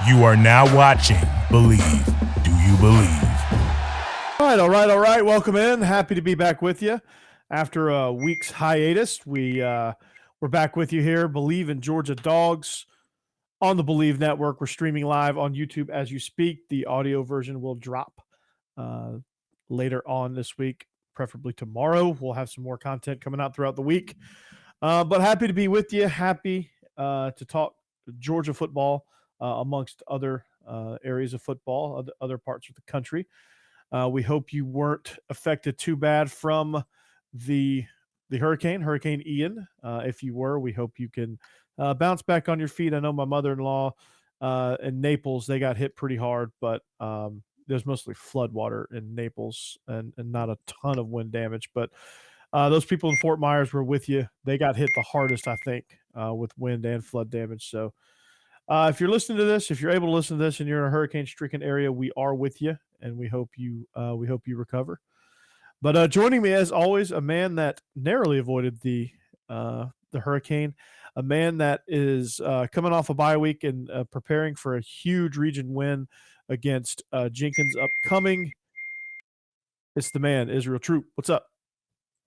You are now watching Believe. Do you believe? All right. Welcome in. Happy to be back with you after a week's hiatus. We're back with you here. Believe in Georgia Dogs on the Believe Network. We're streaming live on YouTube as you speak. The audio version will drop later on this week, preferably tomorrow. We'll have some more content coming out throughout the week. But happy to be with you. Happy to talk Georgia football amongst other areas of football, other parts of the country. We hope you weren't affected too bad from the Hurricane Ian. If you were, we hope you can bounce back on your feet. I know my mother-in-law in Naples, they got hit pretty hard, but there's mostly floodwater in Naples and not a ton of wind damage. But those people in Fort Myers were with you. They got hit the hardest, I think, with wind and flood damage. So if you're listening to this, if you're able to listen to this and you're in a hurricane-stricken area, we are with you, and we hope you recover. But joining me, as always, a man that narrowly avoided the hurricane, a man that is coming off a bye week and preparing for a huge region win against Jenkins upcoming. It's the man, Israel Troop. What's up?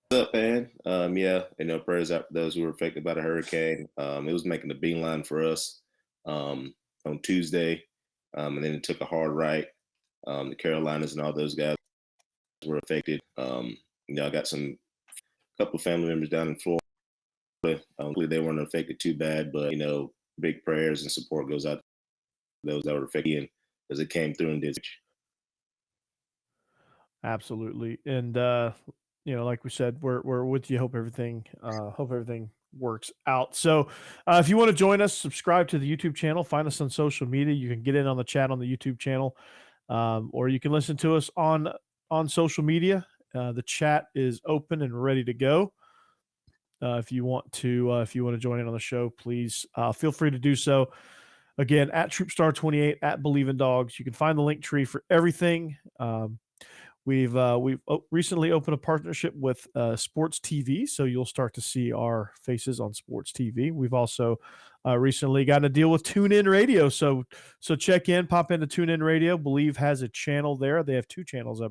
What's up, man? Prayers out for those who were affected by the hurricane. It was making a beeline for us on Tuesday, and then it took a hard right. The Carolinas and all those guys were affected. I got a couple of family members down in Florida. Hopefully they weren't affected too bad, but big prayers and support goes out to those that were affected as it came through and did. Absolutely, and like we said, we're with you. Hope everything works out. So if you want to join us, subscribe to the YouTube channel, find us on social media. You can get in on the chat on the YouTube channel, or you can listen to us on social media. The chat is open and ready to go. If you want to join in on the show, please feel free to do so. Again, at TroopStar28, at Believe in Dogs. You can find the link tree for everything. We've recently opened a partnership with Sports TV, so you'll start to see our faces on Sports TV. We've also recently gotten a deal with TuneIn Radio, so check in, pop into TuneIn Radio. Believe has a channel there. They have two channels,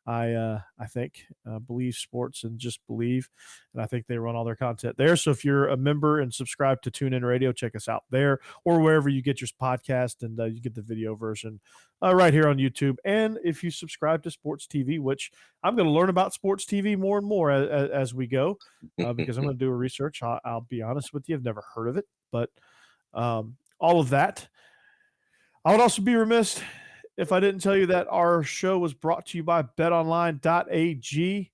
I think, Believe Sports and Just Believe, and I think they run all their content there. So if you're a member and subscribe to TuneIn Radio, check us out there or wherever you get your podcast, and you get the video version right here on YouTube. And if you subscribe to Sports TV, which I'm going to learn about Sports TV more and more as we go, because I'm going to do a research. I'll be honest with you, I've never heard of it, but all of that. I would also be remiss if I didn't tell you that our show was brought to you by betonline.ag.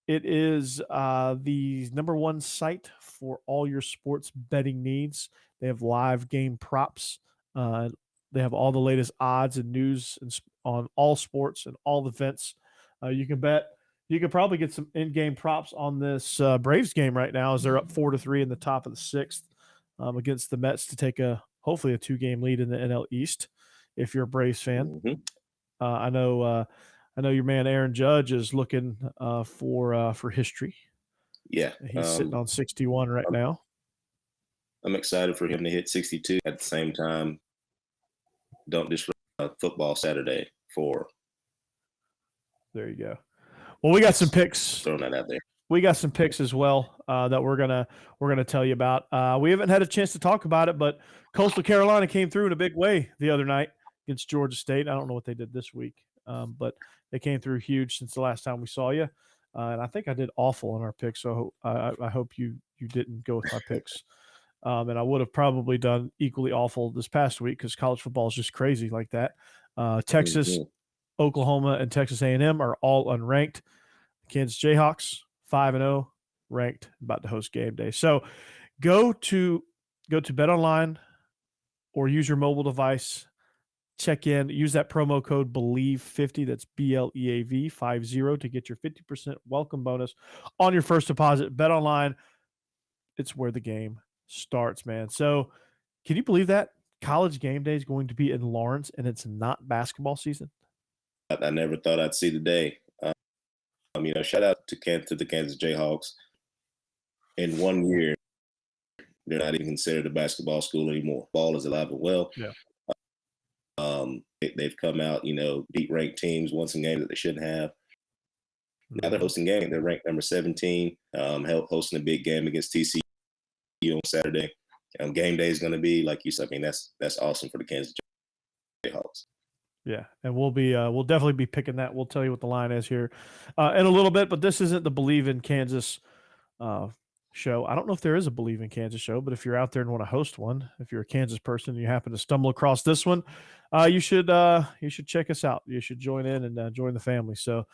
It is the number one site for all your sports betting needs. They have live game props. They have all the latest odds and news on all sports and all events. You can bet. You could probably get some in-game props on this Braves game right now as they're up 4-3 in the top of the sixth against the Mets to take hopefully a 2-game lead in the NL East. If you're a Braves fan, I know your man Aaron Judge is looking for history. Yeah, he's sitting on 61 right now. I'm excited for him to hit 62 at the same time. Don't disrupt football Saturday for. There you go. Well, we got some picks. Throwing that out there. We got some picks as well that we're gonna tell you about. We haven't had a chance to talk about it, but Coastal Carolina came through in a big way the other night against Georgia State. I don't know what they did this week, but they came through huge since the last time we saw you. And I think I did awful in our picks, so I hope you didn't go with my picks. And I would have probably done equally awful this past week because college football is just crazy like that. Texas, Oklahoma, and Texas A&M are all unranked. Kansas Jayhawks 5-0, ranked, about to host game day. So go to BetOnline or use your mobile device. Check in, use that promo code BELIEVE50, that's BLEAV 50 to get your 50% welcome bonus on your first deposit. BetOnline, it's where the game starts, man. So can you believe that college game day is going to be in Lawrence and it's not basketball season? I never thought I'd see the day. Shout out to the Kansas Jayhawks. In 1 year, they're not even considered a basketball school anymore. Ball is alive and well. Yeah. They've come out, beat ranked teams, won some games that they shouldn't have. Now they're hosting game. They're ranked number 17, hosting a big game against TCU on Saturday. Game day is going to be, like you said, I mean, that's awesome for the Kansas Jayhawks. Yeah, and we'll definitely be picking that. We'll tell you what the line is here in a little bit, but this isn't the Believe in Kansas show. I don't know if there is a Believe in Kansas show, but if you're out there and want to host one, if you're a Kansas person and you happen to stumble across this one, you should check us out. You should join in and join the family. So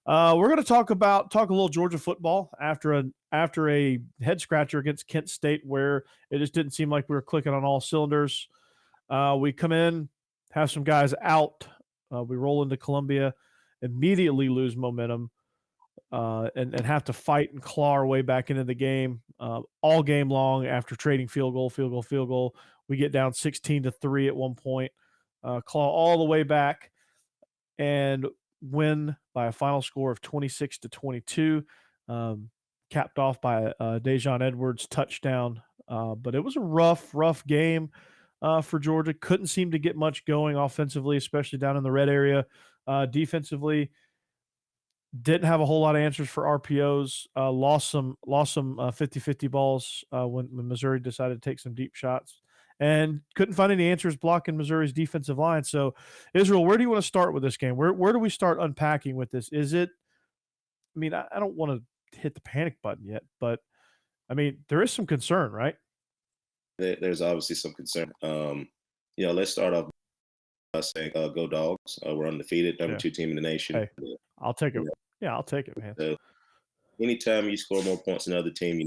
we're going to talk a little Georgia football after a head scratcher against Kent State, where it just didn't seem like we were clicking on all cylinders. We come in, have some guys out. We roll into Columbia, immediately lose momentum, and have to fight and claw our way back into the game all game long after trading field goal. We get down 16-3 at one point, claw all the way back, and win by a final score of 26-22, capped off by Dejon Edwards' touchdown. But it was a rough game for Georgia. Couldn't seem to get much going offensively, especially down in the red area. Defensively, didn't have a whole lot of answers for RPOs. Lost some 50-50 balls when Missouri decided to take some deep shots, and couldn't find any answers blocking Missouri's defensive line. So, Israel, where do you want to start with this game? Where do we start unpacking with this? Is it? I mean, I don't want to hit the panic button yet, but I mean, there is some concern, right? There's obviously some concern. Let's start off by saying, "Go Dogs!" We're undefeated, number 2 team in the nation. Hey, I'll take it. Yeah, I'll take it, man. So, anytime you score more points than the other team,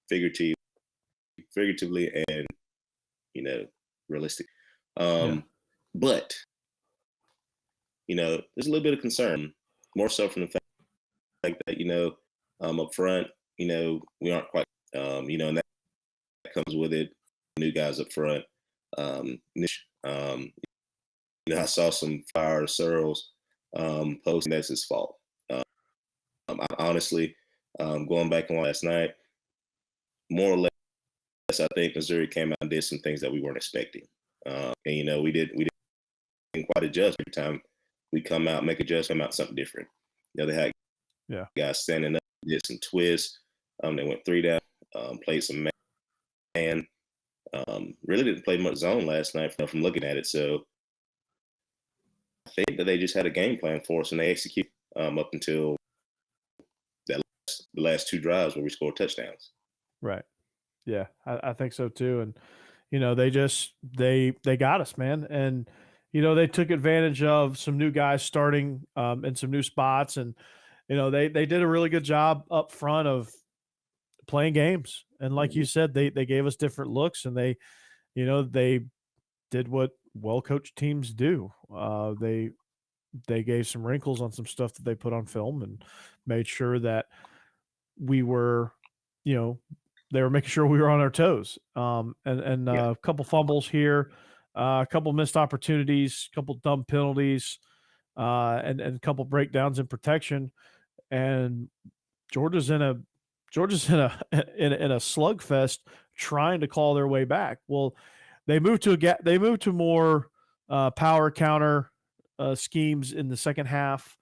figuratively and realistic. But there's a little bit of concern, more so from the fact that up front, we aren't quite, and that comes with it. New guys up front. I saw some fire Searles posting that's his fault. I honestly, going back on last night, more or less, I think Missouri came out and did some things that we weren't expecting. And we didn't quite adjust every time we come out, make adjustments, come out something different. They had guys standing up, did some twists. They went 3 down, played some man. Really didn't play much zone last night from looking at it. So I think that they just had a game plan for us, and they executed up until the last 2 drives where we scored touchdowns. Right. Yeah, I think so too. And they got us, man. And they took advantage of some new guys starting in some new spots, and they did a really good job up front of playing games. And like you said, they gave us different looks, and they did what well-coached teams do. They gave some wrinkles on some stuff that they put on film and made sure that we were, they were making sure we were on our toes. A couple fumbles here, a couple missed opportunities, a couple dumb penalties, and a couple breakdowns in protection. And Georgia's in a slugfest trying to claw their way back. Well, they moved to more power counter schemes in the second half.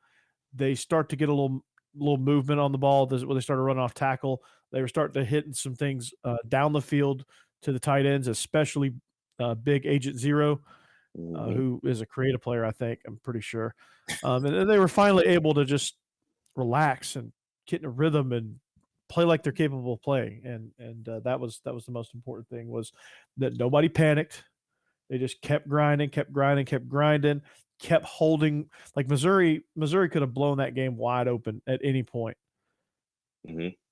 They start to get a little movement on the ball. When they started running off tackle, they were starting to hit some things down the field to the tight ends, especially big Agent Zero, who is a creative player, I think. I'm pretty sure. And then they were finally able to just relax and get in a rhythm and play like they're capable of playing. And that was the most important thing, was that nobody panicked. They just kept grinding, kept holding. Like Missouri could have blown that game wide open at any point.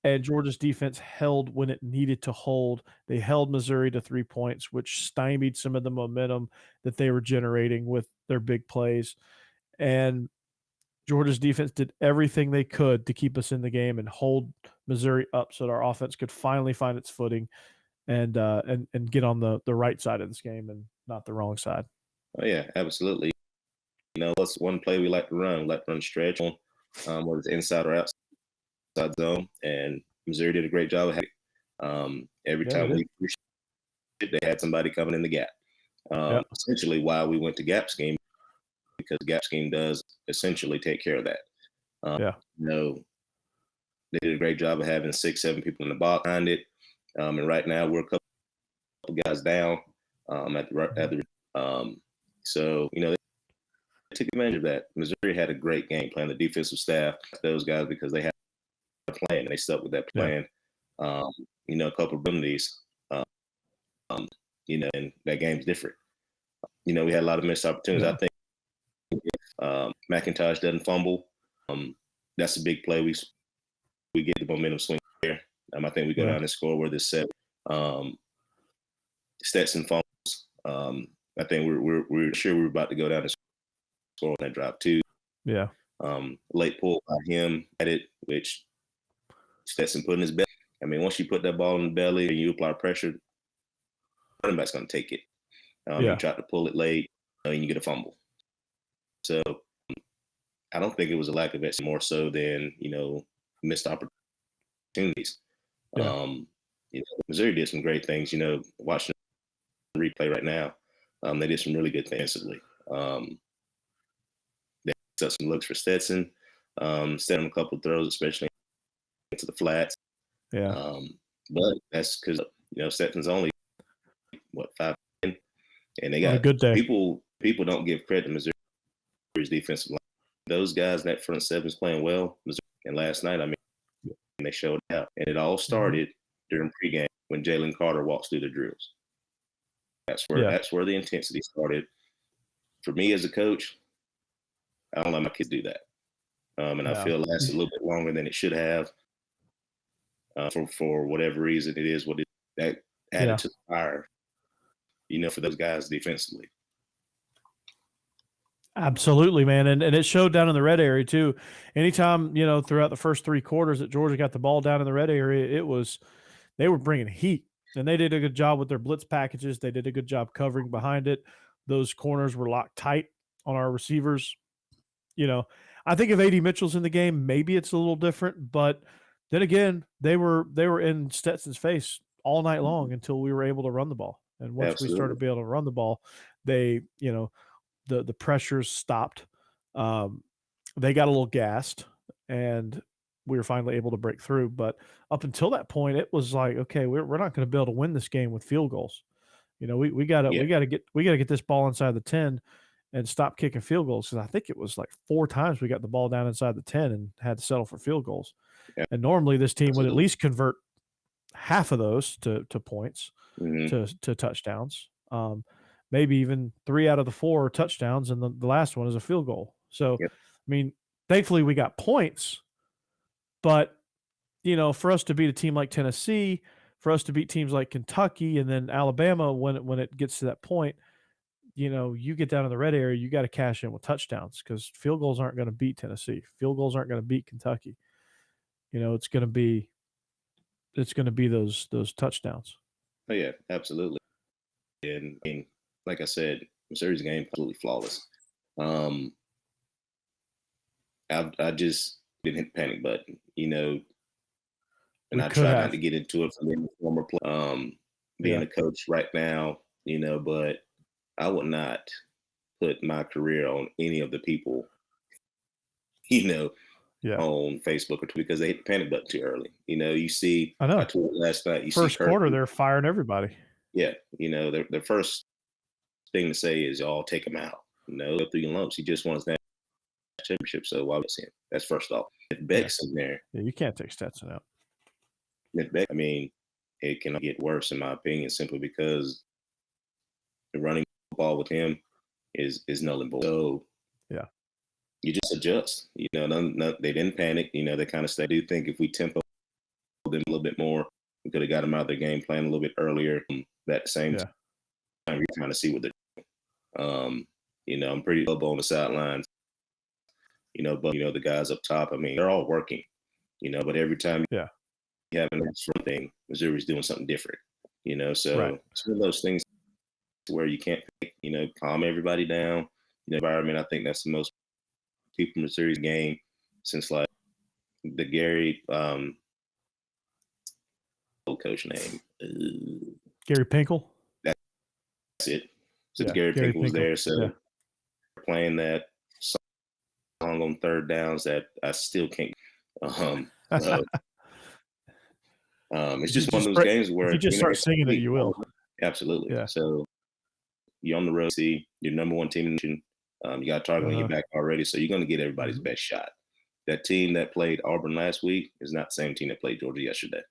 And Georgia's defense held when it needed to hold. They held Missouri to 3 points, which stymied some of the momentum that they were generating with their big plays. And Georgia's defense did everything they could to keep us in the game and hold Missouri up so that our offense could finally find its footing and get on the right side of this game and not the wrong side. Oh yeah, absolutely. What's one play we like to run? We like to run stretch on whether it's inside or outside zone, and Missouri did a great job of it. Every time we pushed it, they had somebody coming in the gap. Essentially why we went to gap scheme, because gap scheme does essentially take care of that. You know, they did a great job of having 6, 7 people in the box behind it. And right now we're a couple guys down at the so, you know, they took advantage of that. Missouri had a great game plan. The defensive staff, those guys, because they had a plan and they stuck with that plan. You know, a couple of abilities, you know, and that game's different. You know, we had a lot of missed opportunities. I think if McIntosh doesn't fumble, that's a big play. We get the momentum swing there. I think we go down and score where this set. Stetson fumbles. I think we're sure we're about to go down and score on that drive too. Late pull by him at it, which Stetson put in his belly. I mean, once you put that ball in the belly and you apply pressure, running back's going to take it. You try to pull it late, and you get a fumble. So I don't think it was a lack of it, more so than, you know, missed opportunities. You know, Missouri did some great things. You know, watching the replay right now, they did some really good things defensively. They set some looks for Stetson, set him a couple of throws, especially into the flats. But that's because, you know, Stetson's only 5'10", and they got a good day. People don't give credit to Missouri's defensive line. Those guys, that front seven's playing well. And last night, I mean, they showed out, and it all started during pregame when Jalen Carter walks through the drills. That's where the intensity started. For me as a coach, I don't let my kids do that, and I feel it lasts a little bit longer than it should have. For whatever reason, it is what it that added to the fire, you know, for those guys defensively. Absolutely, man. And it showed down in the red area too. Anytime, you know, throughout the first 3 quarters that Georgia got the ball down in the red area, they were bringing heat, and they did a good job with their blitz packages. They did a good job covering behind it. Those corners were locked tight on our receivers. You know, I think if A.D. Mitchell's in the game, maybe it's a little different, but then again, they were in Stetson's face all night long until we were able to run the ball. And once we started to be able to run the ball, they, you know, the pressures stopped. They got a little gassed, and we were finally able to break through. But up until that point, it was like, okay, we're not going to be able to win this game with field goals. You know, we got to get this ball inside the 10 and stop kicking field goals, because I think it was like 4 times we got the ball down inside the 10 and had to settle for field goals. And normally this team would at least convert half of those to points, to touchdowns. Maybe even 3 out of the 4 are touchdowns, and the last one is a field goal. So, I mean, thankfully we got points, but, you know, for us to beat a team like Tennessee, for us to beat teams like Kentucky and then Alabama, when it gets to that point, you know, you get down in the red area, you got to cash in with touchdowns, because field goals aren't going to beat Tennessee. Field goals aren't going to beat Kentucky. You know, it's going to be those touchdowns. Oh yeah, absolutely. And like I said, Missouri's game absolutely flawless. I just didn't hit the panic button, you know, and I try not to get into it from being a former player, being a coach right now, you know, but I would not put my career on any of the people, you know, on Facebook or Twitter, because they hit the panic button too early. You know, you see, I tweeted last night, you first see quarter, they're firing everybody. Yeah, you know, the first thing to say is, y'all take him out. You know, go through your lumps. He just won his national championship, so why would see him? That's first off. If Beck's in there, you can't take Stetson out. If Beck, I mean, it can get worse in my opinion, simply because the running ball with him is null and void. So you just adjust. You know, they didn't panic. You know, they kind of stay. I do think if we tempo them a little bit more, we could have got them out of their game plan a little bit earlier. That same time, you're trying to see what they're doing. You know, I'm pretty low on the sidelines. You know, but you know, the guys up top, I mean, they're all working. You know, but every time you have an front thing, Missouri's doing something different. You know, so it's one of those things where you can't, you know, calm everybody down. You know, environment. I think that's the most people in Missouri's game since like the Gary old coach name. Gary Pinkel. That's it. since Gary Pinkel was there. So Yeah. playing that song on third downs that I still can't. So, it's just one of those games where if you just start singing it, you will. Absolutely. Yeah. So you're on the road. See, you're number one team in the nation. You got a target on your back already, so you're going to get everybody's best shot. That team that played Auburn last week is not the same team that played Georgia yesterday.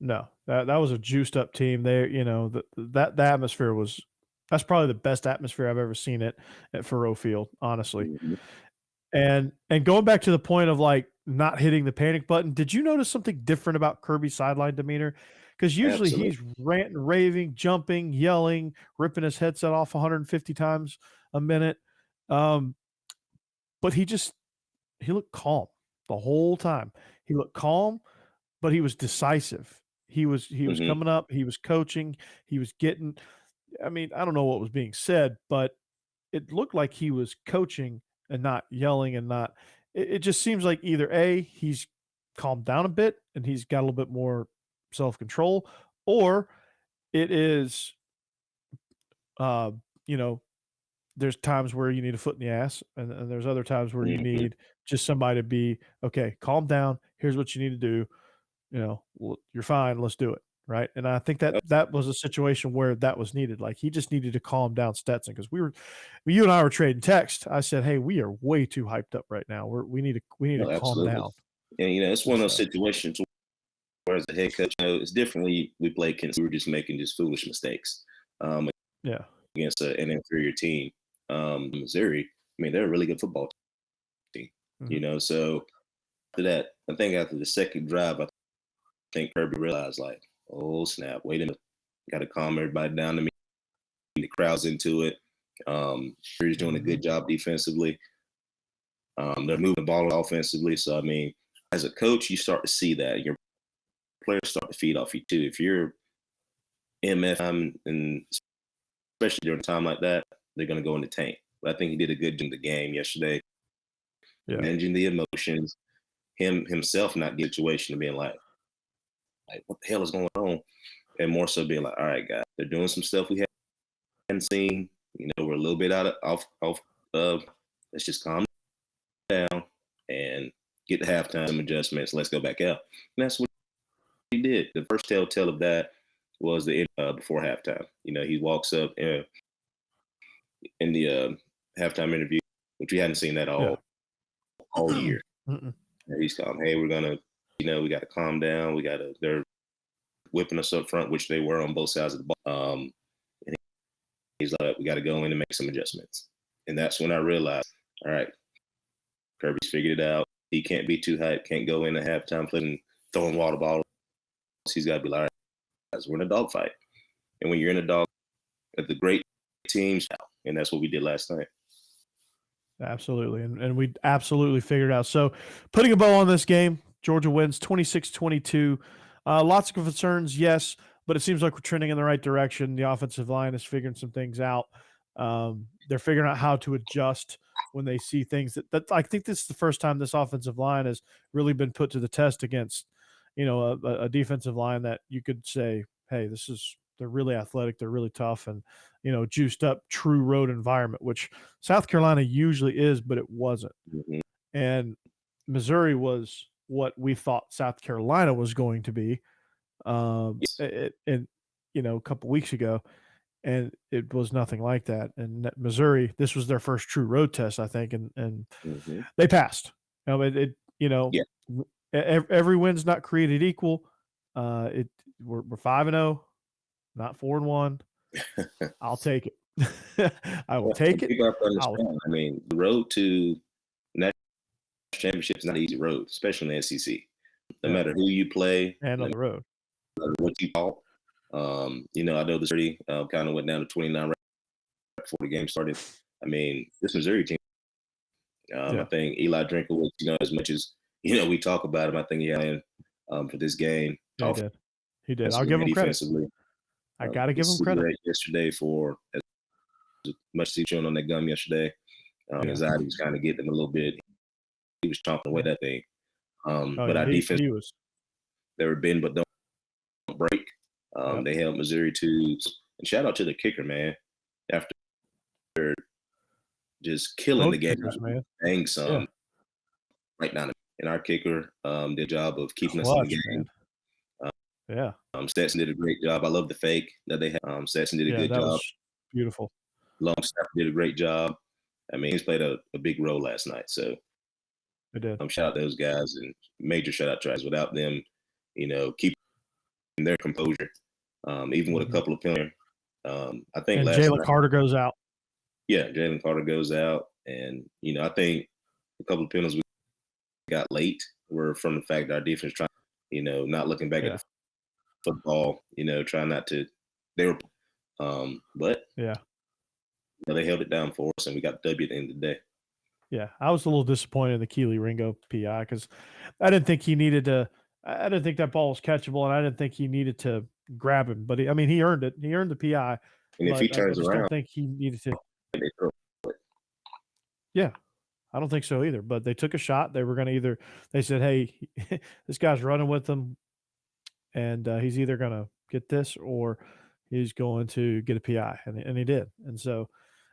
No, that was a juiced up team. They, the atmosphere was, that's probably the best atmosphere I've ever seen at Faurot Field, honestly. Mm-hmm. And going back to the point of like not hitting the panic button, did you notice something different about Kirby's sideline demeanor? Because usually he's ranting, raving, jumping, yelling, ripping his headset off 150 times a minute. But he looked calm the whole time. He looked calm, but he was decisive. He was coming up, he was coaching, he was getting, I mean, I don't know what was being said, but it looked like he was coaching and not yelling and not, it just seems like either A, he's calmed down a bit and he's got a little bit more self-control, or it is, there's times where you need a foot in the ass, and there's other times where you need just somebody to be, okay, calm down. Here's what you need to do. You're fine. Let's do it. Right. And I think that was a situation where that was needed. Like he just needed to calm down Stetson, because you and I were trading text. I said, hey, we are way too hyped up right now. We need to calm down. And it's one of those situations where, as a head coach, it's different when we play Kansas. We were just making foolish mistakes. Against an inferior team. Missouri, I mean, they're a really good football team. So after that, I think after the second drive, I think Kirby realized, like, oh snap, wait a minute, got to calm everybody down. To me, the crowd's into it. He's doing a good job defensively. They're moving the ball offensively. So I mean, as a coach, you start to see that your players start to feed off you too. If you're MF and especially during a time like that, they're going to go in the tank. But I think he did a good job in the game yesterday, managing the emotions, himself not the situation of being like, what the hell is going on? And more so being like, all right, guys, they're doing some stuff we haven't seen. We're a little bit off. Let's just calm down and get the halftime adjustments. Let's go back out. And that's what he did. The first telltale of that was the before halftime. He walks up in the halftime interview, which we hadn't seen that all year. He's calm. Hey, we're gonna, we got to calm down. They're whipping us up front, which they were on both sides of the ball. And he's like, we got to go in and make some adjustments. And that's when I realized, all right, Kirby's figured it out. He can't be too hyped. Can't go in at halftime throwing water bottles. He's got to be like, all right, guys, we're in a dogfight. And when you're in a dog, the great teams, and that's what we did last night. Absolutely. And we absolutely figured it out. So putting a bow on this game, Georgia wins 26-22. Lots of concerns, yes, but it seems like we're trending in the right direction. The offensive line is figuring some things out. They're figuring out how to adjust when they see things that I think this is the first time this offensive line has really been put to the test against, a defensive line that you could say, hey, they're really athletic, they're really tough, and juiced up, true road environment, which South Carolina usually is, but it wasn't. And Missouri was what we thought South Carolina was going to be, a couple weeks ago, and it was nothing like that. And Missouri, this was their first true road test, I think, and they passed. Every win's not created equal. We're 5-0, not 4-1. I'll take it. I will take it. I mean, the road to national championship is not an easy road, especially in the SEC. No matter who you play, and on the road, no matter what you call. I know the 30 kind of went down to 29 right before the game started. I mean, this Missouri team. I think Eli Drinkowitz, as much as we talk about him, I think he had in for this game. Yeah, he did. I'll give him credit. I got to give him credit. Yesterday for as much as he showed on that gum yesterday. Anxiety was kind of getting him a little bit. He was chomping away that thing. But our defense, they were bend but don't break. They held Missouri to, and shout out to the kicker, man. after just killing Both the game, kickers, man. bang Yeah. some right down. And our kicker did a job of keeping us in Clutch, the man. game. Yeah. Stetson did a great job. I love the fake that they had. Stetson did a Yeah, good that job. was beautiful. Longstaff did a great job. I mean, he's played a big role last night. So They did. shout out those guys, and major shout out tries. Without them, keeping their composure, even with a couple of penalties. I think And last Jalen night, Carter goes out. yeah, Jalen Carter goes out, and I think a couple of penalties we got late were from the fact that our defense trying, not looking back at the football, trying not to. They were, but they held it down for us, and we got the W at the end of the day. Yeah, I was a little disappointed in the Keely Ringo PI because I didn't think he needed to. I didn't think that ball was catchable, and I didn't think he needed to grab him. But he earned it. He earned the PI. And if he turns I just around, don't think he needed to. they throw it. Yeah, I don't think so either. But they took a shot. They were going to either. They said, "Hey, this guy's running with them, and he's either going to get this or he's going to get a PI," and he did. And so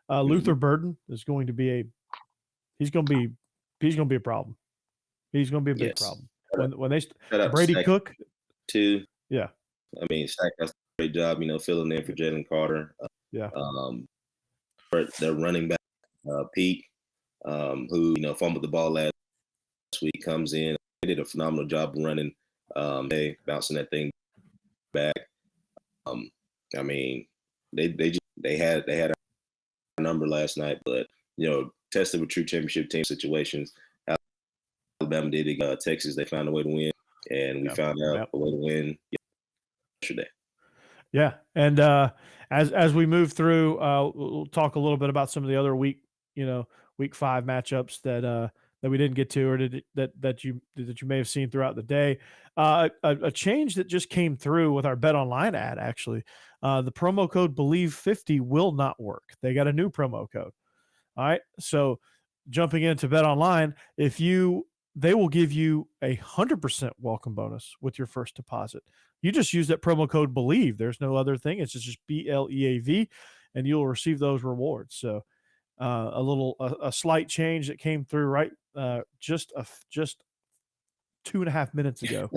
Luther Burden is going to be he's going to be a problem. He's going to be a big problem when they Brady Cook too. Yeah, I mean, Stack does a great job, filling in for Jalen Carter. For their running back Pete, who fumbled the ball last week, comes in. They did a phenomenal job running. They bouncing that thing back. I mean, they had our number last night, but tested with true championship team situations. Alabama did it. Texas, they found a way to win, and we found out a way to win yesterday. Yeah, and as we move through, we'll talk a little bit about some of the other week 5 matchups that we didn't get to, or that you may have seen throughout the day. A change that just came through with our Bet Online ad, actually. The promo code BELIEVE50 will not work. They got a new promo code. All right, so jumping into Bet Online, they will give you 100% welcome bonus with your first deposit. You just use that promo code BELIEVE. There's no other thing. It's just BLEAV, and you'll receive those rewards. So a slight change that came through right just 2.5 minutes ago,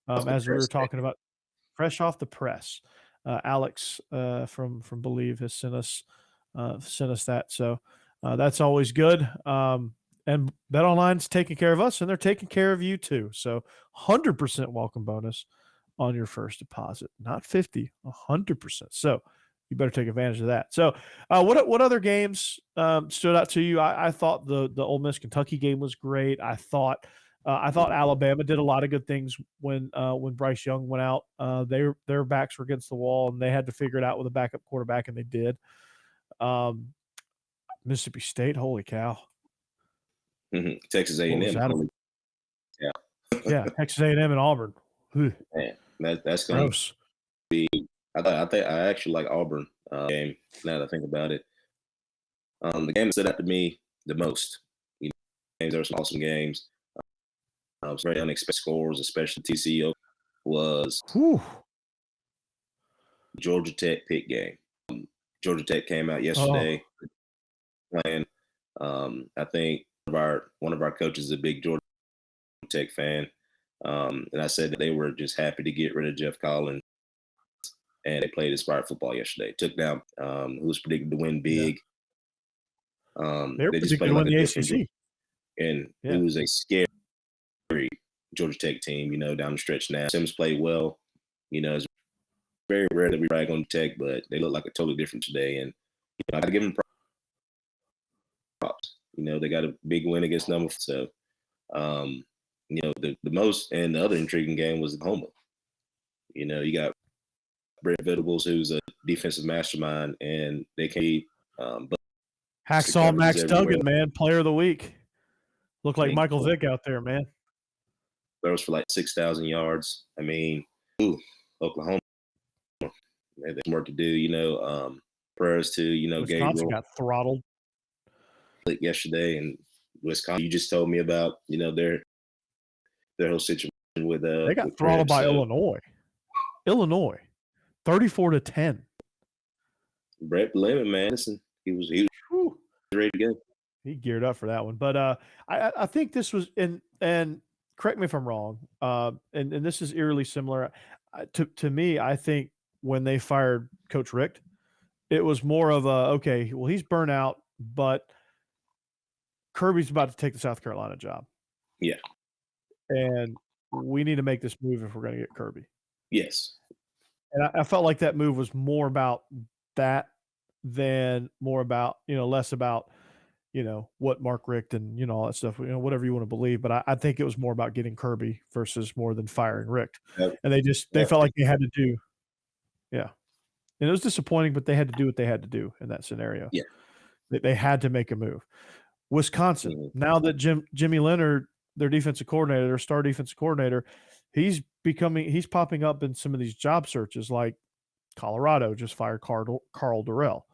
as we were talking about, fresh off the press. Alex from Believe has sent us that. So that's always good. And BetOnline's taking care of us, and they're taking care of you too. So 100% welcome bonus on your first deposit, not 50, 100%. So you better take advantage of that. So what other games stood out to you? I thought the Ole Miss Kentucky game was great. I thought Alabama did a lot of good things when Bryce Young went out. Their backs were against the wall, and they had to figure it out with a backup quarterback, and they did. Mississippi State, holy cow! Texas A&M. Yeah, Texas A&M and Auburn. Man, that's going to be. I think I actually like Auburn game. Now that I think about it, the game that stood out to me the most. Games, there were some awesome games. Some very unexpected scores, especially TCU was Georgia Tech Pitt game. Georgia Tech came out yesterday playing. I think one of our coaches is a big Georgia Tech fan, and I said that they were just happy to get rid of Jeff Collins, and they played inspired football yesterday. Took down who was predicted to win big. They just played like a different game, and it was a scary Georgia Tech team. Down the stretch now, Sims played well. It's very rare that we brag on Tech, but they look like a totally different today, and I got to give them props. They got a big win against number. So, the most and the other intriguing game was Oklahoma. You got Brent Venables, who's a defensive mastermind, and they can be Hacksaw Max Duggan, man, player of the week. Looked like Michael Vick out there, man. Throws for like 6,000 yards. I mean, Oklahoma. There's work to do. Prayers to Wisconsin Gabriel got throttled yesterday, and Wisconsin. You just told me about their whole situation with they got throttled by Illinois. 34-10. Brett Lemon, man, listen, he was Whew. ready to go. He geared up for that one. But I think this was and correct me if I'm wrong. And this is eerily similar to me. I think when they fired Coach Richt, it was more of a okay. Well, he's burnt out, but Kirby's about to take the South Carolina job. Yeah. And we need to make this move if we're going to get Kirby. Yes. And I felt like that move was more about that than more about, less about, what Mark Richt and, all that stuff, whatever you want to believe. But I think it was more about getting Kirby versus more than firing Richt. And they felt like they had to do. Yeah. And it was disappointing, but they had to do what they had to do in that scenario. Yeah. They had to make a move. Wisconsin, now that Jimmy Leonard, their defensive coordinator, their star defensive coordinator, he's popping up in some of these job searches, like Colorado just fired Carl Durrell.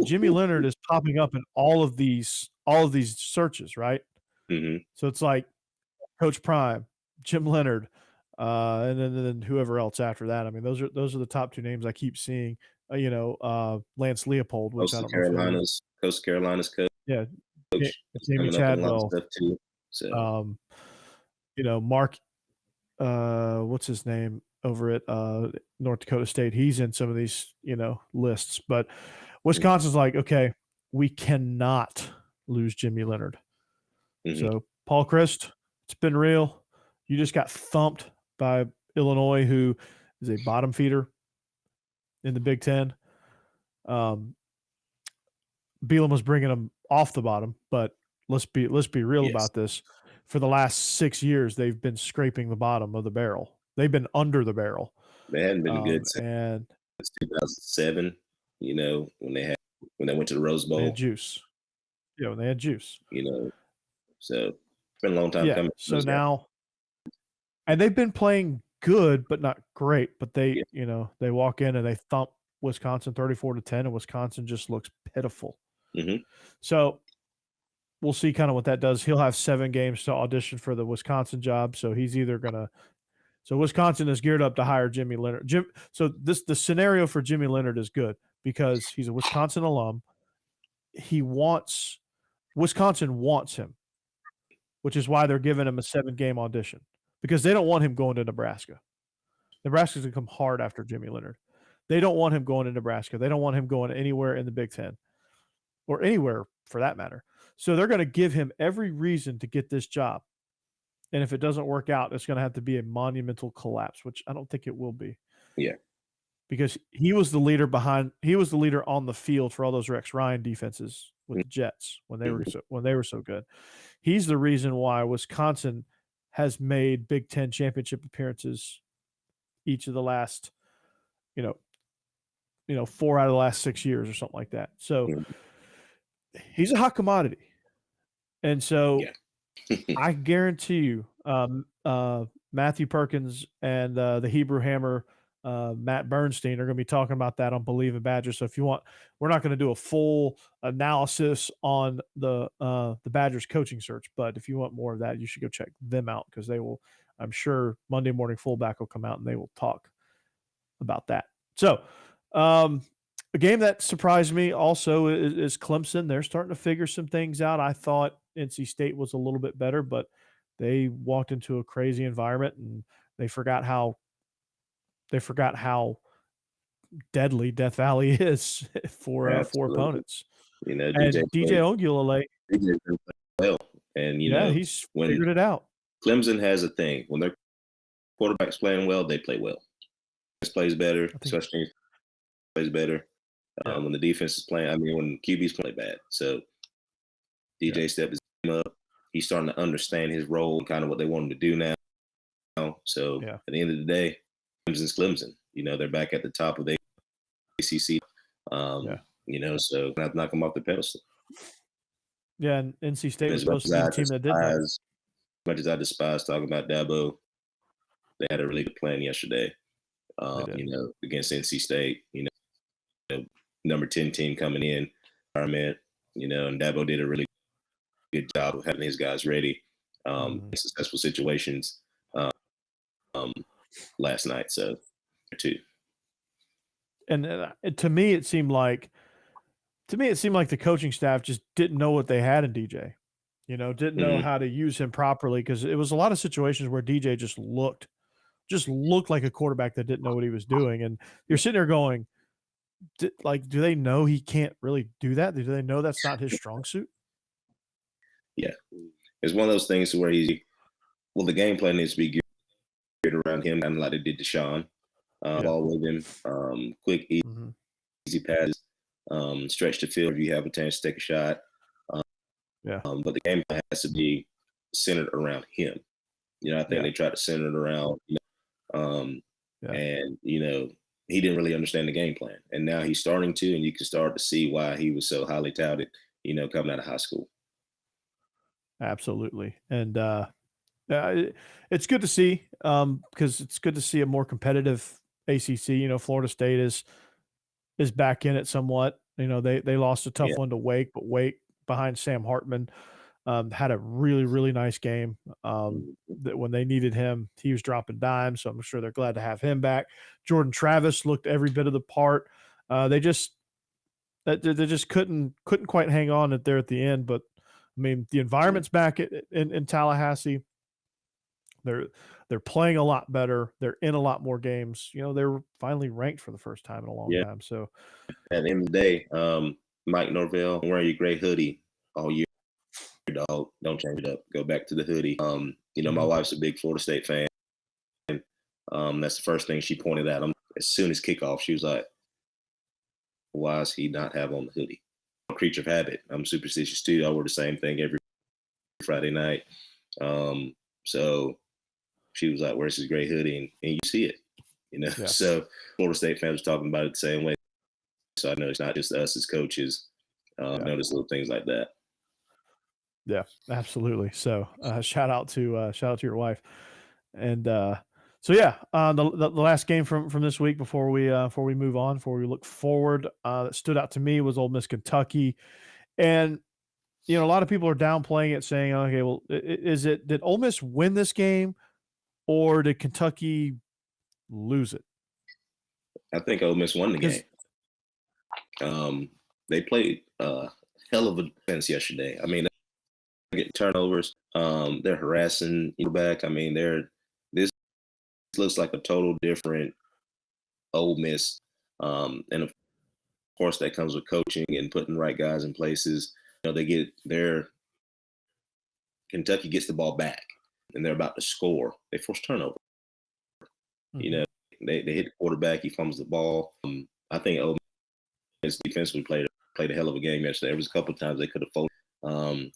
Jimmy Leonard is popping up in all of these searches, right? Mm-hmm. So it's like Coach Prime, Jim Leonard, and then whoever else after that. I mean, those are the top two names I keep seeing. Lance Leopold, which Coast Carolina's coach. Yeah, Jamie Chadwell stuff too. So Mark, what's his name over at North Dakota State? He's in some of these lists, but Wisconsin's like, okay, we cannot lose Jimmy Leonard. Mm-hmm. So Paul Chryst, it's been real. You just got thumped by Illinois, who is a bottom feeder in the Big Ten. Bielema was bringing them off the bottom, but let's be real about this. For the last 6 years, they've been scraping the bottom of the barrel. They've been under the barrel. They hadn't been good since 2007. When they went to the Rose Bowl. They had juice. Yeah, when they had juice. So it's been a long time coming. So now, and they've been playing good, but not great. But they, they walk in and they thump Wisconsin 34-10, and Wisconsin just looks pitiful. Mm-hmm. So we'll see kind of what that does. He'll have 7 games to audition for the Wisconsin job. So he's either going to – so Wisconsin is geared up to hire Jimmy Leonard. The scenario for Jimmy Leonard is good because he's a Wisconsin alum. Wisconsin wants him, which is why they're giving him a 7-game audition because they don't want him going to Nebraska. Nebraska's going to come hard after Jimmy Leonard. They don't want him going to Nebraska. They don't want him going anywhere in the Big Ten or anywhere for that matter. So they're going to give him every reason to get this job. And if it doesn't work out, it's going to have to be a monumental collapse, which I don't think it will be. Yeah. Because he was the leader on the field for all those Rex Ryan defenses with the Jets when they were so good. He's the reason why Wisconsin has made Big Ten championship appearances each of the last, 4 out of the last 6 years or something like that. So he's a hot commodity. And so I guarantee you Matthew Perkins and the Hebrew Hammer, Matt Bernstein are going to be talking about that on Believe in Badgers. So if you want, we're not going to do a full analysis on the Badgers coaching search, but if you want more of that, you should go check them out because they will, I'm sure Monday Morning Fullback will come out and they will talk about that. So a game that surprised me also is Clemson. They're starting to figure some things out. I thought NC State was a little bit better, but they walked into a crazy environment and they forgot how deadly Death Valley is for opponents. And DJ Ongulale, well, and he's figured it out. Clemson has a thing when their quarterback's playing well, they play well. Plays better, especially plays better. When the defense is playing, when QB's play bad. So DJ stepped his game up. He's starting to understand his role and kind of what they want him to do now. So at the end of the day, Clemson's Clemson. They're back at the top of the ACC. So not knock them off the pedestal. Yeah, and NC State was supposed to be the team that did that. As much as I despise talking about Dabo, they had a really good plan yesterday. Against NC State, number 10 team coming in, and Dabo did a really good job of having his guys ready in successful situations last night. So, too. and to me, it seemed like the coaching staff just didn't know what they had in DJ. Didn't know Mhm. how to use him properly because it was a lot of situations where DJ just looked like a quarterback that didn't know what he was doing, and you're sitting there going, do they know he can't really do that? Do they know that's not his strong suit? Yeah. It's one of those things where the game plan needs to be geared around him, kind of like they did Deshaun. Yeah. Ball with him, quick, Mhm. easy passes, stretch the field if you have a chance to take a shot. Yeah. But the game plan has to be centered around him. I think Yeah. they tried to center it around, Yeah. and he didn't really understand the game plan, and now he's starting to, and you can start to see why he was so highly touted, coming out of high school. Absolutely. And it's good to see because it's good to see a more competitive ACC. Florida State is back in it somewhat. They lost a Yeah, tough one to Wake, but Wake behind Sam Hartman had a really, really nice game. mhm, That when they needed him, he was dropping dimes. So I'm sure they're glad to have him back. Jordan Travis looked every bit of the part. They just couldn't quite hang on there at the end. But I mean, the yeah, environment's back in Tallahassee. They're they're playing a lot better. They're in a lot more games. They were finally ranked for the first time in a long yeah. time. So At the end of the day, Mike Norvell, wearing your gray hoodie all year, dog. Don't change it up. Go back to the hoodie. My mhm. wife's a big Florida State fan. That's the first thing she pointed out. As soon as kickoff, she was like, "Why does he not have on the hoodie?" I'm a creature of habit. I'm superstitious too. I wear the same thing every Friday night. Um, so she was like, "Where's his gray hoodie?" And you see it. Yeah, So Florida State fans were talking about it the same way. So I know it's not just us as coaches. yeah, Notice little things like that. yeah, absolutely. So shout out to your wife. And so yeah, the last game from this week before we move on, before we look forward, that stood out to me was Ole Miss Kentucky, and a lot of people are downplaying it, saying, okay, well, did Ole Miss win this game or did Kentucky lose it? I think Ole Miss won the game. Because They played hell of a defense yesterday. I mean, they get turnovers. They're harassing you back. I mean, this looks like a total different Ole Miss. And of course, that comes with coaching and putting the right guys in places. They get their Kentucky gets the ball back, and they're about to score. They force turnover. You Mhm. know, they hit the quarterback. He fumbles the ball. I think Ole Miss defensively played a hell of a game yesterday. There was a couple of times they could have folded.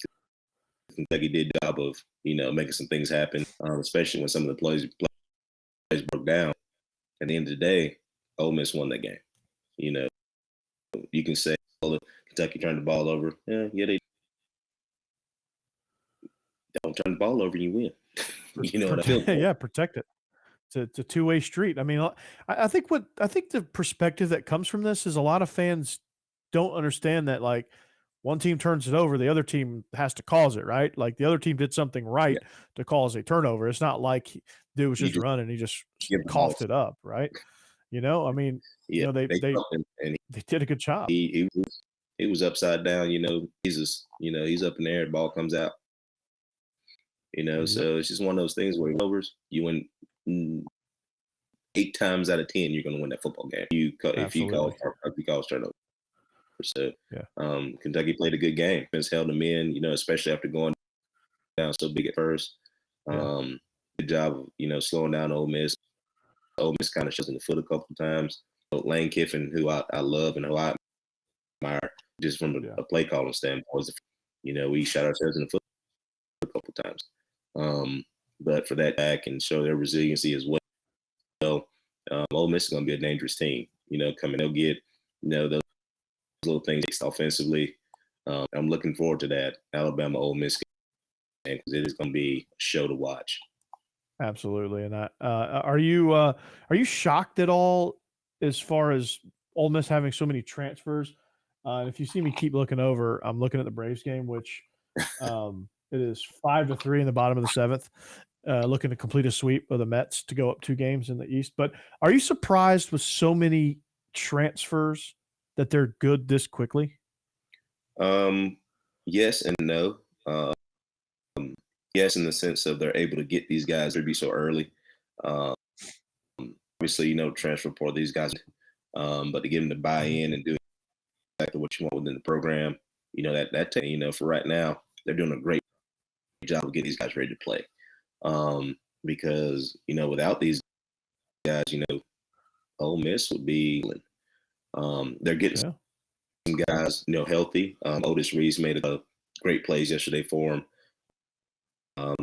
Kentucky did a job of making some things happen, especially when some of the plays broke down. At the end of the day, Ole Miss won that game. You know, you can say, "Oh, Kentucky turned the ball over." Yeah, they don't turn the ball over, you win. You know what I feel? Yeah, protect it. It's a two-way street. I mean, I think the perspective that comes from this is a lot of fans don't understand that, like, one team turns it over, the other team has to cause it, right? Like, the other team did something Yeah, right to cause a turnover. It's not like dude was you just just running, he just give the ball. coughed it up, right? I mean, Yeah, they they they jumped and they did a good job. he was upside down. Jesus. He's up in the air. The ball comes out. Yep, So it's just one of those things where overs you win 8 times out of 10, you're going to win that football game. If you call absolutely. turnover. So Yeah, Kentucky played a good game. It's held them in. Especially after going down so big at first. yeah, Um, Good job of slowing down Ole Miss. Ole Miss kind of shows in the foot a couple of times. Lane Kiffin, who I love and who I admire, just from yeah, a play calling standpoint, we shot ourselves in the foot a couple of times. But for that back and show their resiliency as well, Ole Miss is going to be a dangerous team. Coming, they'll get those little things fixed offensively. I'm looking forward to that Alabama Ole Miss game because it is going to be a show to watch. absolutely. And are you shocked at all as far as Ole Miss having so many transfers? If you see me keep looking over, I'm looking at the Braves game, which it is 5-3 in the bottom of the seventh. Looking to complete a sweep of the Mets to go up 2 games in the East. But are you surprised with so many transfers that they're good this quickly? Yes and no. Yes, in the sense of they're able to get these guys to be so early. Um, Obviously, transfer portal these guys, but to get them to buy in and do exactly what you want within the program, for right now, they're doing a great job of getting these guys ready to play. Because without these guys, Ole Miss would be. They're getting some guys, healthy. Otis Reese made a great plays yesterday for him. I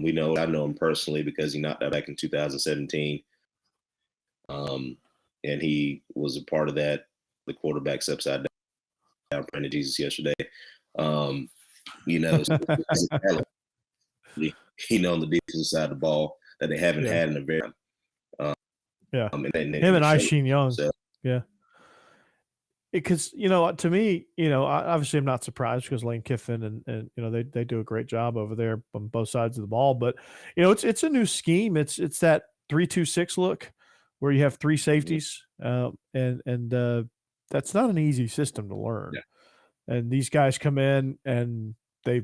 know him personally because he knocked out back in 2017. And he was a part of that, the quarterback's upside down praying to Jesus yesterday. On the defensive side of the ball that they haven't had in a very and him and Aishin Young. So. Yeah. Because, to me, obviously I'm not surprised because Lane Kiffin and they do a great job over there on both sides of the ball. But, it's a new scheme. It's that 3-2-6 look where you have three safeties. And that's not an easy system to learn. Yeah. And these guys come in and they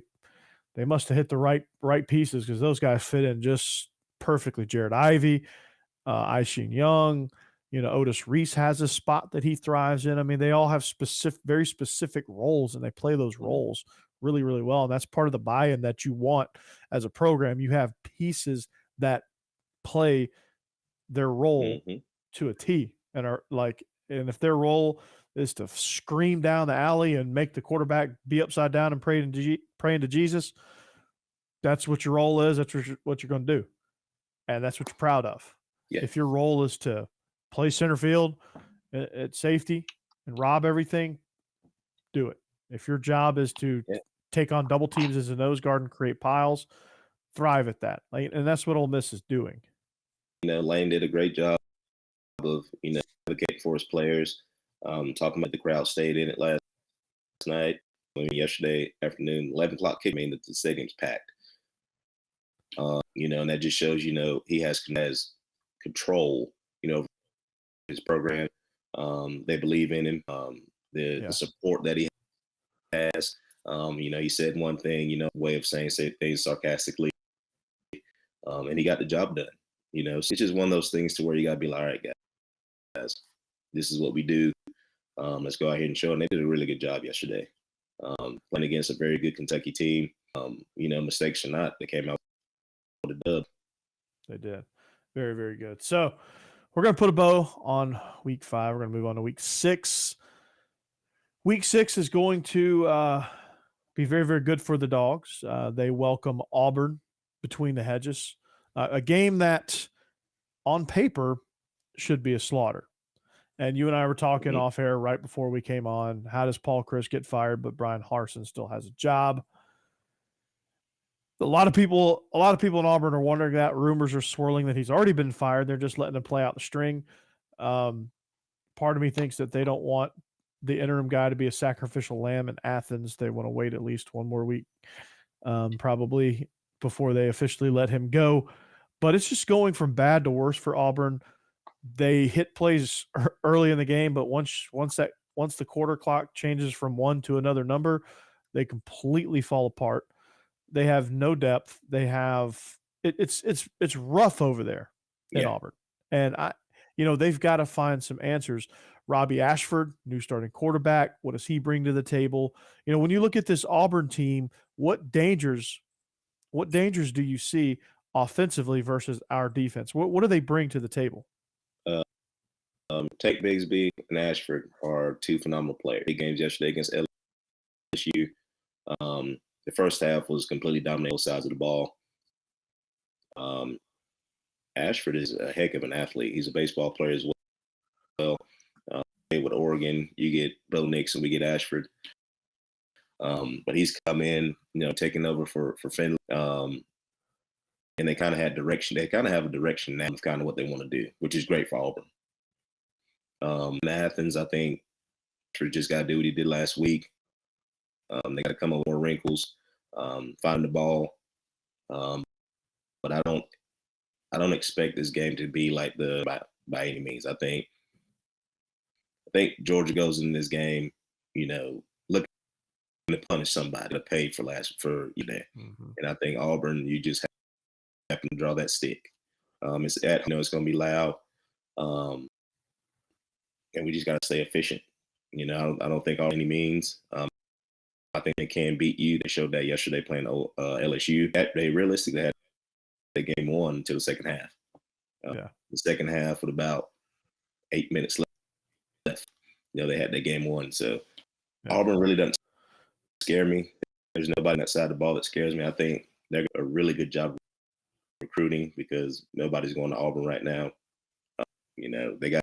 must have hit the right pieces because those guys fit in just perfectly. Jared Ivey, Aishin Young, Otis Reese has a spot that he thrives in. I mean, they all have very specific roles, and they play those roles really, really well. And that's part of the buy-in that you want as a program. You have pieces that play their role to a T and and if their role is to scream down the alley and make the quarterback be upside down and praying to Jesus, that's what your role is. That's what you're going to do. And that's what you're proud of. Yeah. If your role is to play center field at safety and rob everything, do it. If your job is to take on double teams as a nose guard and create piles, thrive at that. And that's what Ole Miss is doing. Lane did a great job of, advocating for his players, talking about the crowd stayed in it last night. Yesterday afternoon, 11 o'clock kick, the stadium's packed. And that just shows, he has control, his program. They believe in him. The support that he has. He said one thing, way of saying things sarcastically. And he got the job done. So it's just one of those things to where you got to be like, all right, guys, this is what we do. Let's go out here and show. And they did a really good job yesterday. Playing against a very good Kentucky team. Mistakes or not, they came out with a dub. They did. Very, very good. So we're going to put a bow on week 5. We're going to move on to week 6. Week 6 is going to be very, very good for the Dogs. They welcome Auburn between the hedges, a game that on paper should be a slaughter. And you and I were talking off air right before we came on. How does Paul Chryst get fired, but Brian Harsin still has a job? A lot of people in Auburn are wondering that. Rumors are swirling that he's already been fired. They're just letting him play out the string. Part of me thinks that they don't want the interim guy to be a sacrificial lamb in Athens. They want to wait at least one more week, probably, before they officially let him go. But it's just going from bad to worse for Auburn. They hit plays early in the game, but once the quarter clock changes from one to another number, they completely fall apart. They have no depth. They have it's rough over there in Auburn, and they've got to find some answers. Robbie Ashford, new starting quarterback. What does he bring to the table? When you look at this Auburn team, what dangers do you see offensively versus our defense? What do they bring to the table? Tate Bigsby and Ashford are two phenomenal players. Big games yesterday against LSU. The first half was completely dominating both sides of the ball. Ashford is a heck of an athlete. He's a baseball player as well. With Oregon, you get Bo Nix and we get Ashford. But he's come in, taking over for Finley. And they kind of had direction. They kind of have a direction now of kind of what they want to do, which is great for Auburn. In Athens, I think Ashford just got to do what he did last week. They got to come up with more wrinkles, find the ball. But I don't expect this game to be like by any means. I think I think Georgia goes in this game, looking to punish somebody to pay for Mhm. And I think Auburn, you just have to draw that stick. It's it's going to be loud, and we just got to stay efficient. I don't think all any means. I think they can beat you. They showed that yesterday playing LSU. They realistically had the game won until the second half. The second half with about 8 minutes left. They had that game won. So Auburn really doesn't scare me. There's nobody on that side of the ball that scares me. I think they're a really good job recruiting because nobody's going to Auburn right now. They got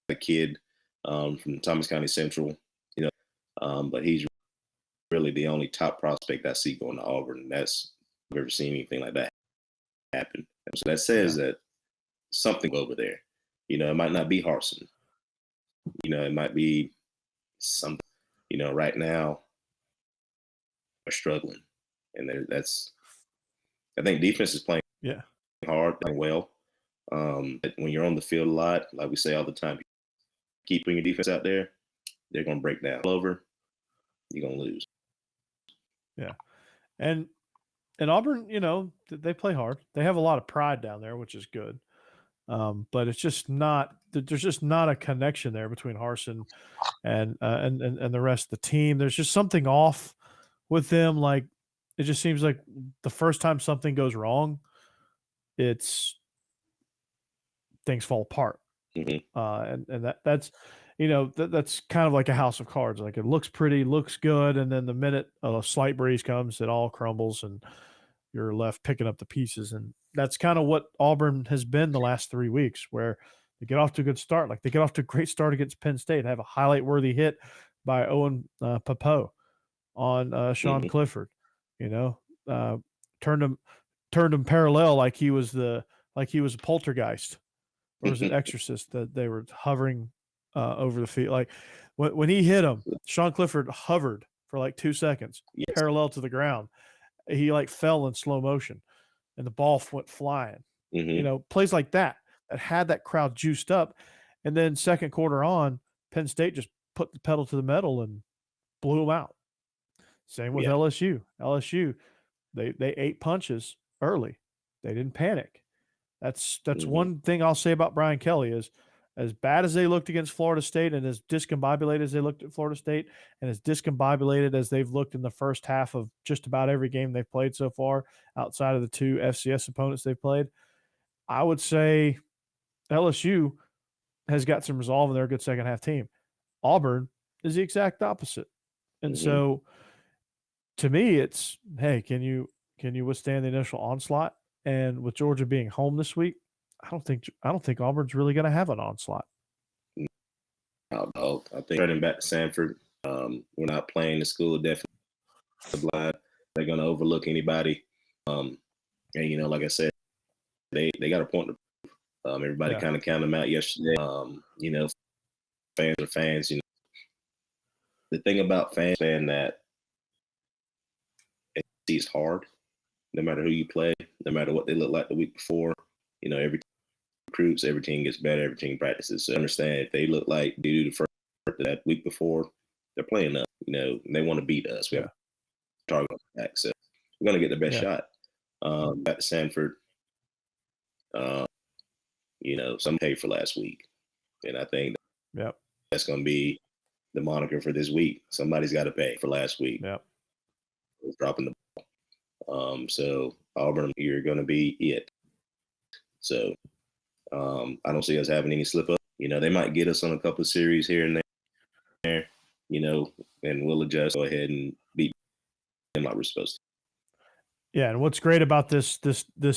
a kid from Thomas County Central, but he's really the only top prospect I see going to Auburn. I've never seen anything like that happen. So that says that something over there. It might not be Harsin. It might be something. Right now are struggling, and I think defense is playing hard and well. But when you're on the field a lot, like we say all the time, keeping your defense out there, they're going to break down. Over, you're going to lose. Yeah, and Auburn, they play hard. They have a lot of pride down there, which is good. But it's just not. There's just not a connection there between Harsin and the rest of the team. There's just something off with them. Like it just seems like the first time something goes wrong, things fall apart. Mm-hmm. And that's that's kind of like a house of cards. Like it looks pretty, looks good, and then the minute a slight breeze comes, it all crumbles, and you're left picking up the pieces. And that's kind of what Auburn has been the last 3 weeks, where they get off to a good start. Like they get off to a great start against Penn State, have a highlight-worthy hit by Owen Papeau on Sean Clifford. Turned him parallel like he was a poltergeist. Or was it Exorcist that they were hovering over the field? Like when he hit him, Sean Clifford hovered for like 2 seconds, parallel to the ground. He like fell in slow motion, and the ball went flying. Plays like that had that crowd juiced up, and then second quarter on, Penn State just put the pedal to the metal and blew them out. Same with LSU. LSU, they ate punches early. They didn't panic. That's one thing I'll say about Brian Kelly is as bad as they looked against Florida State and as discombobulated as they looked at Florida State and as discombobulated as they've looked in the first half of just about every game they've played so far outside of the 2 FCS opponents they've played, I would say LSU has got some resolve and they're a good second half team. Auburn is the exact opposite. And so to me, it's, hey, can you withstand the initial onslaught? And with Georgia being home this week, I don't think Auburn's really going to have an onslaught. I think heading back to Sanford, we're not playing the school definitely blind. They're going to overlook anybody. And like I said, they got a point to prove. Everybody kind of counted them out yesterday. Fans are fans. The thing about fans saying that it's hard. No matter who you play, no matter what they look like the week before, every team recruits, every team gets better, every team practices. So understand if they look like they do the first that week before, they're playing us. They want to beat us. We have a target on the back, so we're gonna get the best shot. Back to Sanford, some pay for last week, and I think that's gonna be the moniker for this week. Somebody's got to pay for last week. Dropping the ball. So Auburn, you're going to be it. So I don't see us having any slip up. They might get us on a couple of series here and there, and we'll adjust. Go ahead and beat them like we're supposed to. Yeah, and what's great about this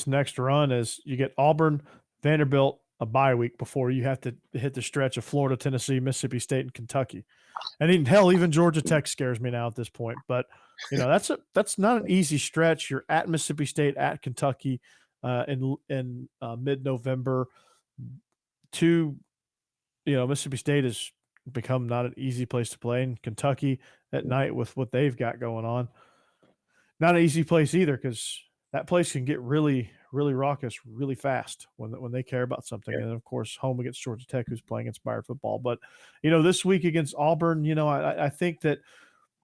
next run is you get Auburn, Vanderbilt, a bye week before you have to hit the stretch of Florida, Tennessee, Mississippi State, and Kentucky. And even Georgia Tech scares me now at this point. But that's not an easy stretch. You're at Mississippi State, at Kentucky, in mid-November. Mississippi State has become not an easy place to play, and Kentucky at night with what they've got going on, not an easy place either, because that place can get really, really raucous, really fast when they care about something. And of course, home against Georgia Tech, who's playing inspired football. But this week against Auburn, I think that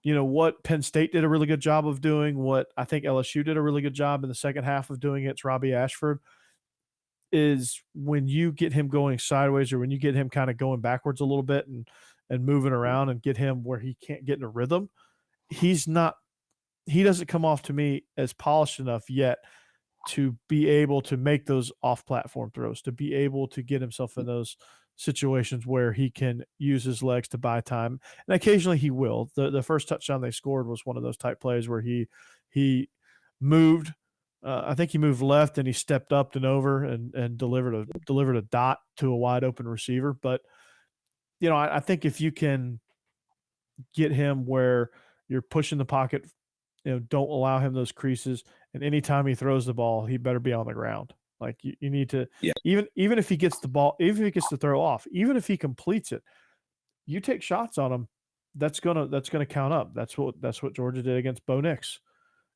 what Penn State did a really good job of doing, what I think LSU did a really good job in the second half of doing against Robbie Ashford, is when you get him going sideways or when you get him kind of going backwards a little bit and moving around and get him where he can't get in a rhythm, he doesn't come off to me as polished enough yet to be able to make those off-platform throws, to be able to get himself in those situations where he can use his legs to buy time. And occasionally he will. The first touchdown they scored was one of those type plays where he moved. I think he moved left and he stepped up and over and delivered a dot to a wide open receiver. But I think if you can get him where you're pushing the pocket, don't allow him those creases. And anytime he throws the ball, he better be on the ground. Like you need to, even if he gets the ball, even if he gets to throw off, even if he completes it, you take shots on him. That's gonna count up. That's what Georgia did against Bo Nix.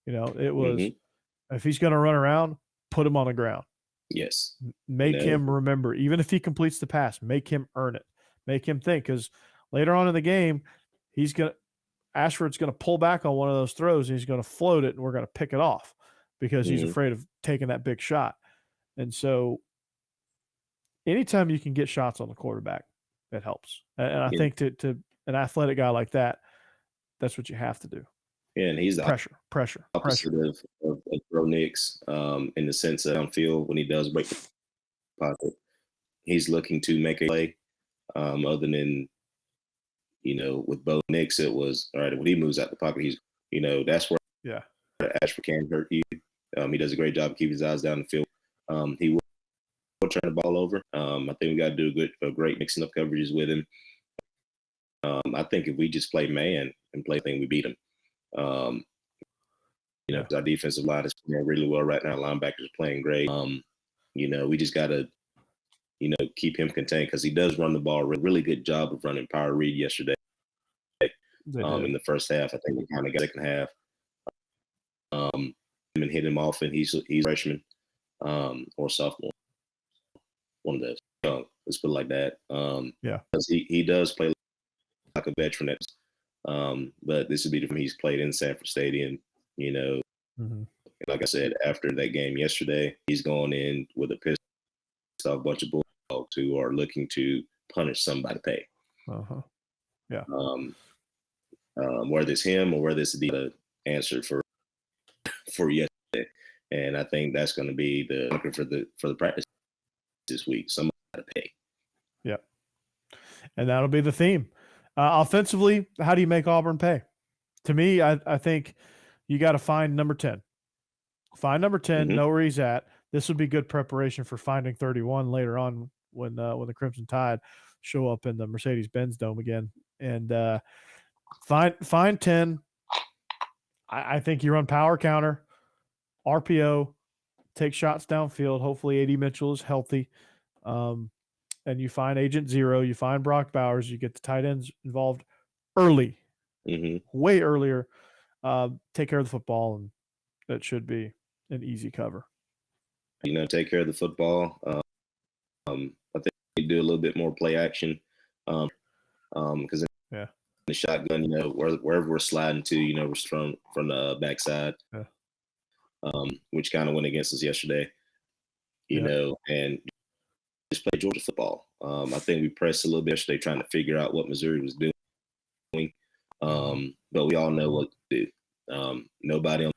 It was if he's gonna run around, put him on the ground. Yes. Make him remember, even if he completes the pass, make him earn it. Make him think, because later on in the game, Ashford's going to pull back on one of those throws and he's going to float it and we're going to pick it off because he's afraid of taking that big shot. And so anytime you can get shots on the quarterback, that helps. And I think to an athletic guy like that, that's what you have to do. Yeah, and he's the pressure. opposite of Bro Nix in the sense that downfield when he does break the pocket, he's looking to make a play. Other than with Bo Nix, it was all right when he moves out the pocket. He's that's where Ashford can hurt you. He does a great job of keeping his eyes down the field. He will turn the ball over. I think we got to do a great mixing up coverages with him. I think if we just play man and play thing, we beat him. Because our defensive line is playing really well right now. Linebackers are playing great. We just got to keep him contained because he does run the ball. Really good job of running power read yesterday. In the first half, I think we kind of got second half. And hit him off, and he's a freshman or sophomore. One of those. Let's put it like that. Because he does play like a veteran. But this would be different. He's played in Sanford Stadium. Like I said, after that game yesterday, he's going in with a pissed off bunch of bulldogs who are looking to punish somebody to pay. Whether it's him or whether it's the answer for yesterday, and I think that's going to be the for the practice this week. Somebody to pay. Yeah, and that'll be the theme. Offensively, how do you make Auburn pay? To me, I think you got to find number 10. Find number 10, know where he's at. This would be good preparation for finding 31 later on when the Crimson Tide show up in the Mercedes-Benz Dome again. And find 10. I think you run power counter, RPO, take shots downfield. Hopefully A.D. Mitchell is healthy. And you find Agent Zero, you find Brock Bowers, you get the tight ends involved early, way earlier. Take care of the football, and that should be an easy cover. Take care of the football. I think we do a little bit more play action because in the shotgun, wherever we're sliding to, we're from the backside, which kind of went against us yesterday, and just play Georgia football. I think we pressed a little bit yesterday trying to figure out what Missouri was doing, but we all know what to do. Nobody on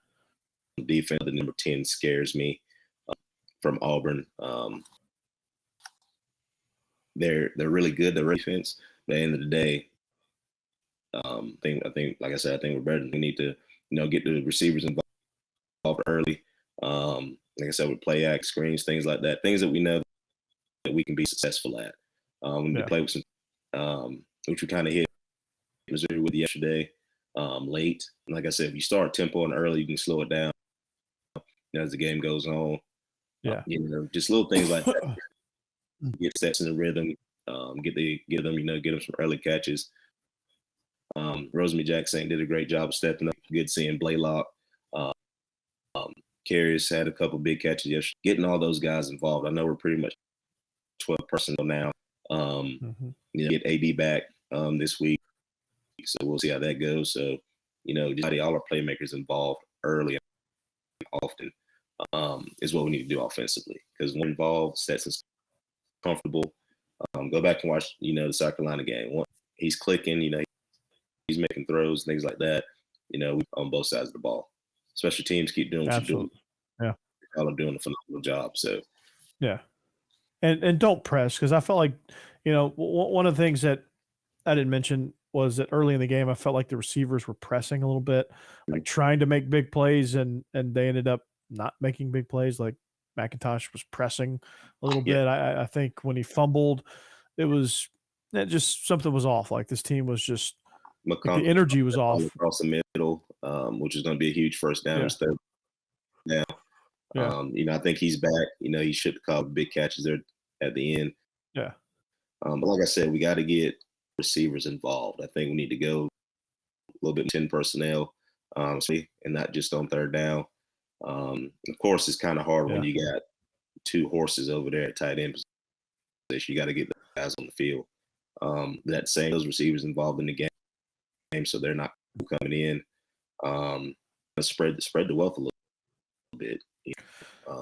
defense, the number 10 scares me from Auburn. They're really good. They're defense. But at the end of the day, I think, like I said, I think we're better. We need to, get the receivers involved early. Like I said, with play act, screens, things like that, things that we know that we can be successful at. We need to play with some, which we kind of hit Missouri with yesterday, late. Like I said, if you start tempo and early, you can slow it down as the game goes on. Just little things like that. Get sets in the rhythm, get them some early catches. Rosemary Jackson did a great job of stepping up. Good seeing Blaylock carries, had a couple big catches yesterday. Getting all those guys involved. I know we're pretty much 12 personnel now. Get AD back this week, so we'll see how that goes. So, just all our playmakers involved early and often is what we need to do offensively. Because when involved, Stetson's comfortable. Go back and watch, the South Carolina game. He's clicking, he's making throws, things like that. On both sides of the ball. Special teams keep doing what you're doing. Yeah, y'all are doing a phenomenal job. So, yeah, and don't press, because I felt like, one of the things that I didn't mention was that early in the game, I felt like the receivers were pressing a little bit, like trying to make big plays, and they ended up not making big plays. Like McIntosh was pressing a little bit. I think when he fumbled, just something was off. Like this team was just, like the energy was off across the middle, which is going to be a huge first down. Now, I think he's back. He should have called big catches there at the end. Yeah. But like I said, we got to get receivers involved. I think we need to go a little bit 10 personnel, and not just on third down. Of course, it's kind of hard when you got two horses over there at tight end position. You got to get the guys on the field. Those receivers involved in the game, so they're not coming in. Spread the wealth a little bit.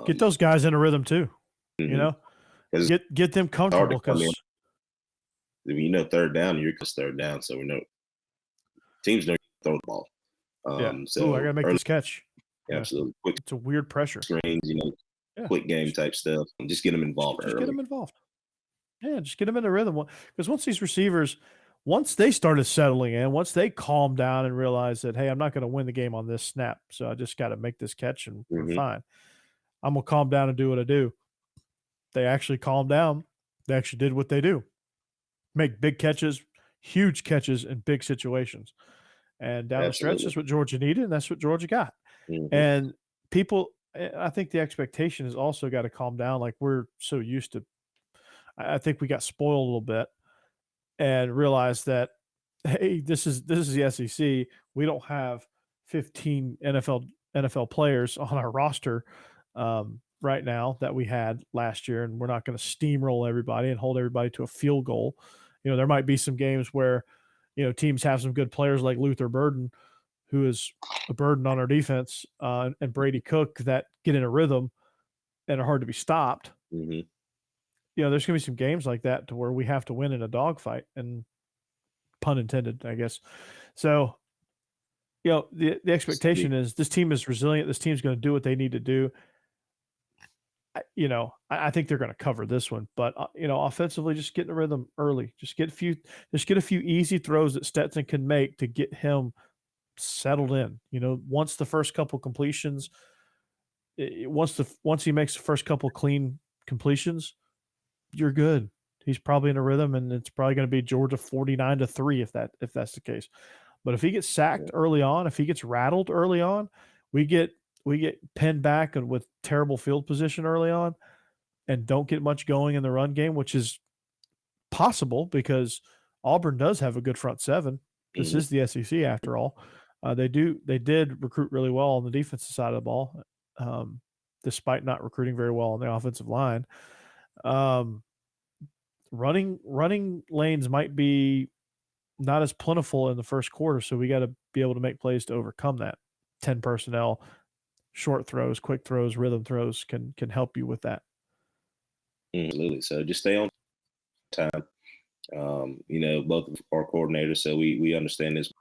Get those guys in a rhythm too. Get them comfortable, because third down, you're just third down, so we know teams don't throw the ball. So I gotta make this catch. Absolutely. It's a weird pressure. Screens, quick game type stuff. Just get them involved early. Get them involved. Yeah, just get them in a rhythm. Because once these receivers, once they started settling in, once they calmed down and realized that, hey, I'm not going to win the game on this snap, so I just got to make this catch and we're fine. I'm going to calm down and do what I do. They actually calmed down. They actually did what they do. Make big catches, huge catches in big situations. And down the stretch, that's what Georgia needed, and that's what Georgia got. And I think the expectation has also got to calm down. Like, we're so used to, I think we got spoiled a little bit and realized that, hey, this is the SEC. We don't have 15 NFL players on our roster right now that we had last year, and we're not going to steamroll everybody and hold everybody to a field goal. There might be some games where, teams have some good players like Luther Burden, who is a burden on our defense, and Brady Cook, that get in a rhythm and are hard to be stopped. There's going to be some games like that to where we have to win in a dogfight, and pun intended, I guess. So, the expectation is this team is resilient. This team's going to do what they need to do. I think they're going to cover this one, but offensively, just get in a rhythm early. Just get a few easy throws that Stetson can make to get him settled in. Once the first couple completions, once he makes the first couple clean completions, you're good. He's probably in a rhythm, and it's probably going to be Georgia 49-3 if that's the case. But if he gets sacked early on, if he gets rattled early on, we get pinned back and with terrible field position early on, and don't get much going in the run game, which is possible because Auburn does have a good front seven. This is the SEC after all. They did recruit really well on the defensive side of the ball, despite not recruiting very well on the offensive line. Running lanes might be not as plentiful in the first quarter, so we got to be able to make plays to overcome that. 10 personnel, short throws, quick throws, rhythm throws can help you with that. Absolutely. So just stay on time. Both of our coordinators, so we understand this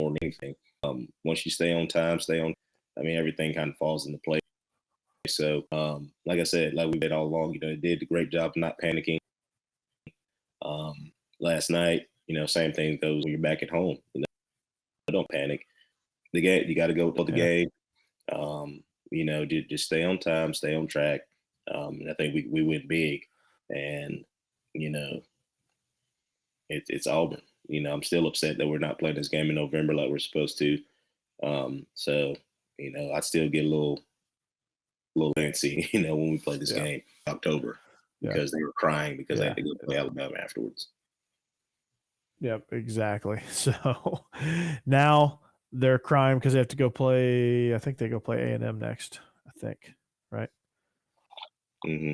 more than anything. Once you stay on time, everything kind of falls into place. So, like I said, like we did all along, they did a great job of not panicking. Last night, same thing goes when you're back at home. Don't panic. The game, you got to go with the game. Just stay on time, stay on track. And I think we went big, and it's Auburn. I'm still upset that we're not playing this game in November like we're supposed to. So I still get a little antsy, when we play this game in October, because they were crying because they had to go play Alabama afterwards. Yep, exactly. So now they're crying because they have to go play. I think they go play A&M next. think, right? Mm-hmm.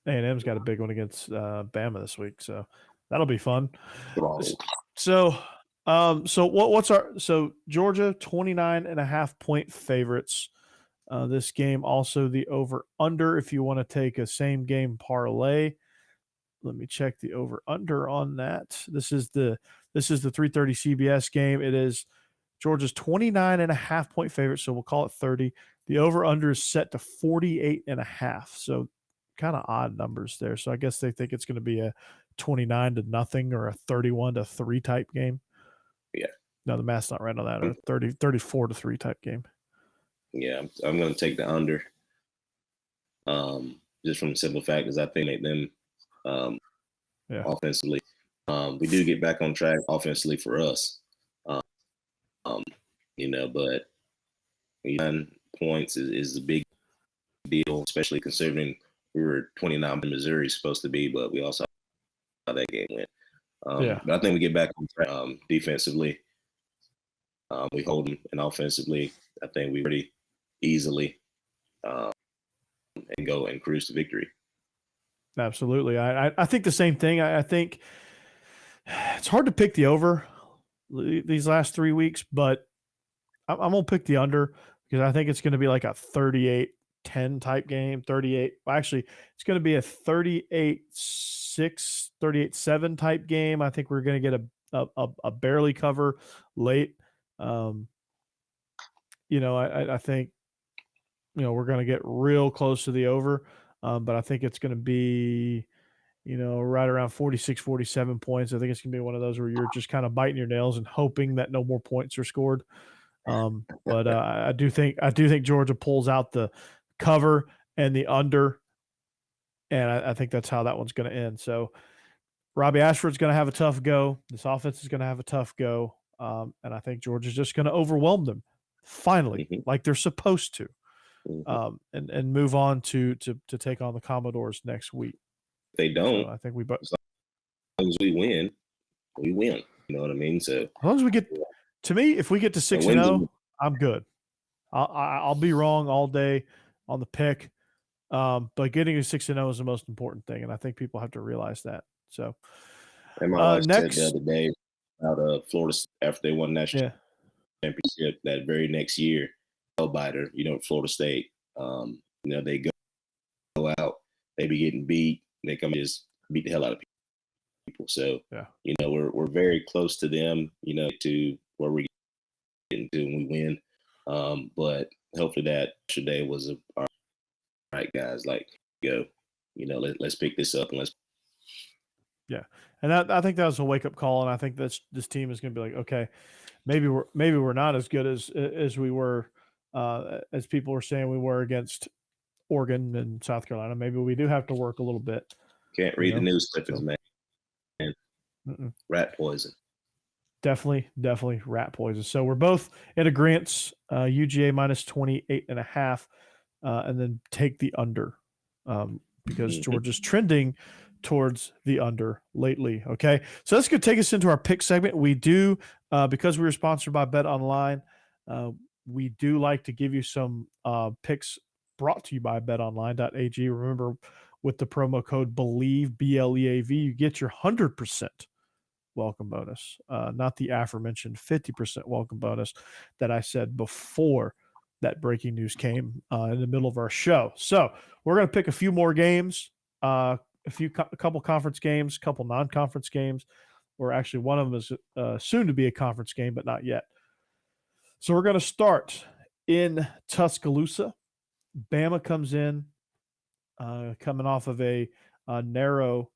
A&M's got a big one against Bama this week, so that'll be fun. Wow. So, what's our Georgia 29.5-point favorites this game. Also, the over under if you want to take a same game parlay. Let me check the over under on that. This is the 3:30 CBS game. It is Georgia's 29.5-point favorite, so we'll call it 30. The over under is set to 48.5. So kind of odd numbers there. So I guess they think it's going to be a 29-0 or a 31-3 type game. Yeah. No, the math's not right on that. Or 34-3 type game. Yeah, I'm going to take the under. Just from the simple fact is I think them offensively. We do get back on track offensively for us. But 9 points is a big deal, especially considering we were 29 in Missouri supposed to be, but we also how that game went. But I think we get back on track defensively. We hold them, and offensively, I think we pretty easily and go and cruise to victory. Absolutely. I think the same thing. I think it's hard to pick the over these last 3 weeks, but I'm going to pick the under because I think it's going to be like a 38-10 type game. 38. Actually, it's going to be a 38-6, 38-7 type game. I think we're going to get a barely cover late. I think, we're going to get real close to the over. But I think it's going to be, right around 46, 47 points. I think it's going to be one of those where you're just kind of biting your nails and hoping that no more points are scored. But I do think Georgia pulls out the cover and the under, and I think that's how that one's going to end. So Robbie Ashford's going to have a tough go. This offense is going to have a tough go, and I think Georgia's just going to overwhelm them finally, like they're supposed to, and move on to take on the Commodores next week. If they don't, so I think we as long as we win, we win. You know what I mean? So as long as we get. To me, if we get to 6-0, I'm good. I'll be wrong all day on the pick, but getting to 6-0 is the most important thing, and I think people have to realize that. So, and my wife said the other day about Florida after they won national championship that very next year, biter. Florida State. They go out, they be getting beat, they come and just beat the hell out of people. So we're very close to them. To where we're getting to when we win. But hopefully that today was all right, guys. Like, go. Let's pick this up and let's. Yeah, and I think that was a wake up call, and I think this team is going to be like, okay, maybe we're not as good as we were, as people were saying we were against Oregon and South Carolina. Maybe we do have to work a little bit. Can't read the news clippings, man. Rat poison. Definitely rat poison. So we're both in agreement. UGA minus 28.5, and then take the under because Georgia's trending towards the under lately. Okay, so that's going to take us into our pick segment. We do because we were sponsored by Bet Online. We do like to give you some picks brought to you by betonline.ag. Remember, with the promo code BELIEVE, BLEAV, you get your 100% welcome bonus, not the aforementioned 50% welcome bonus that I said before that breaking news came in the middle of our show. So we're going to pick a few more games, a couple conference games, a couple non-conference games, or actually one of them is soon to be a conference game, but not yet. So we're going to start in Tuscaloosa. Bama comes in, coming off of a narrow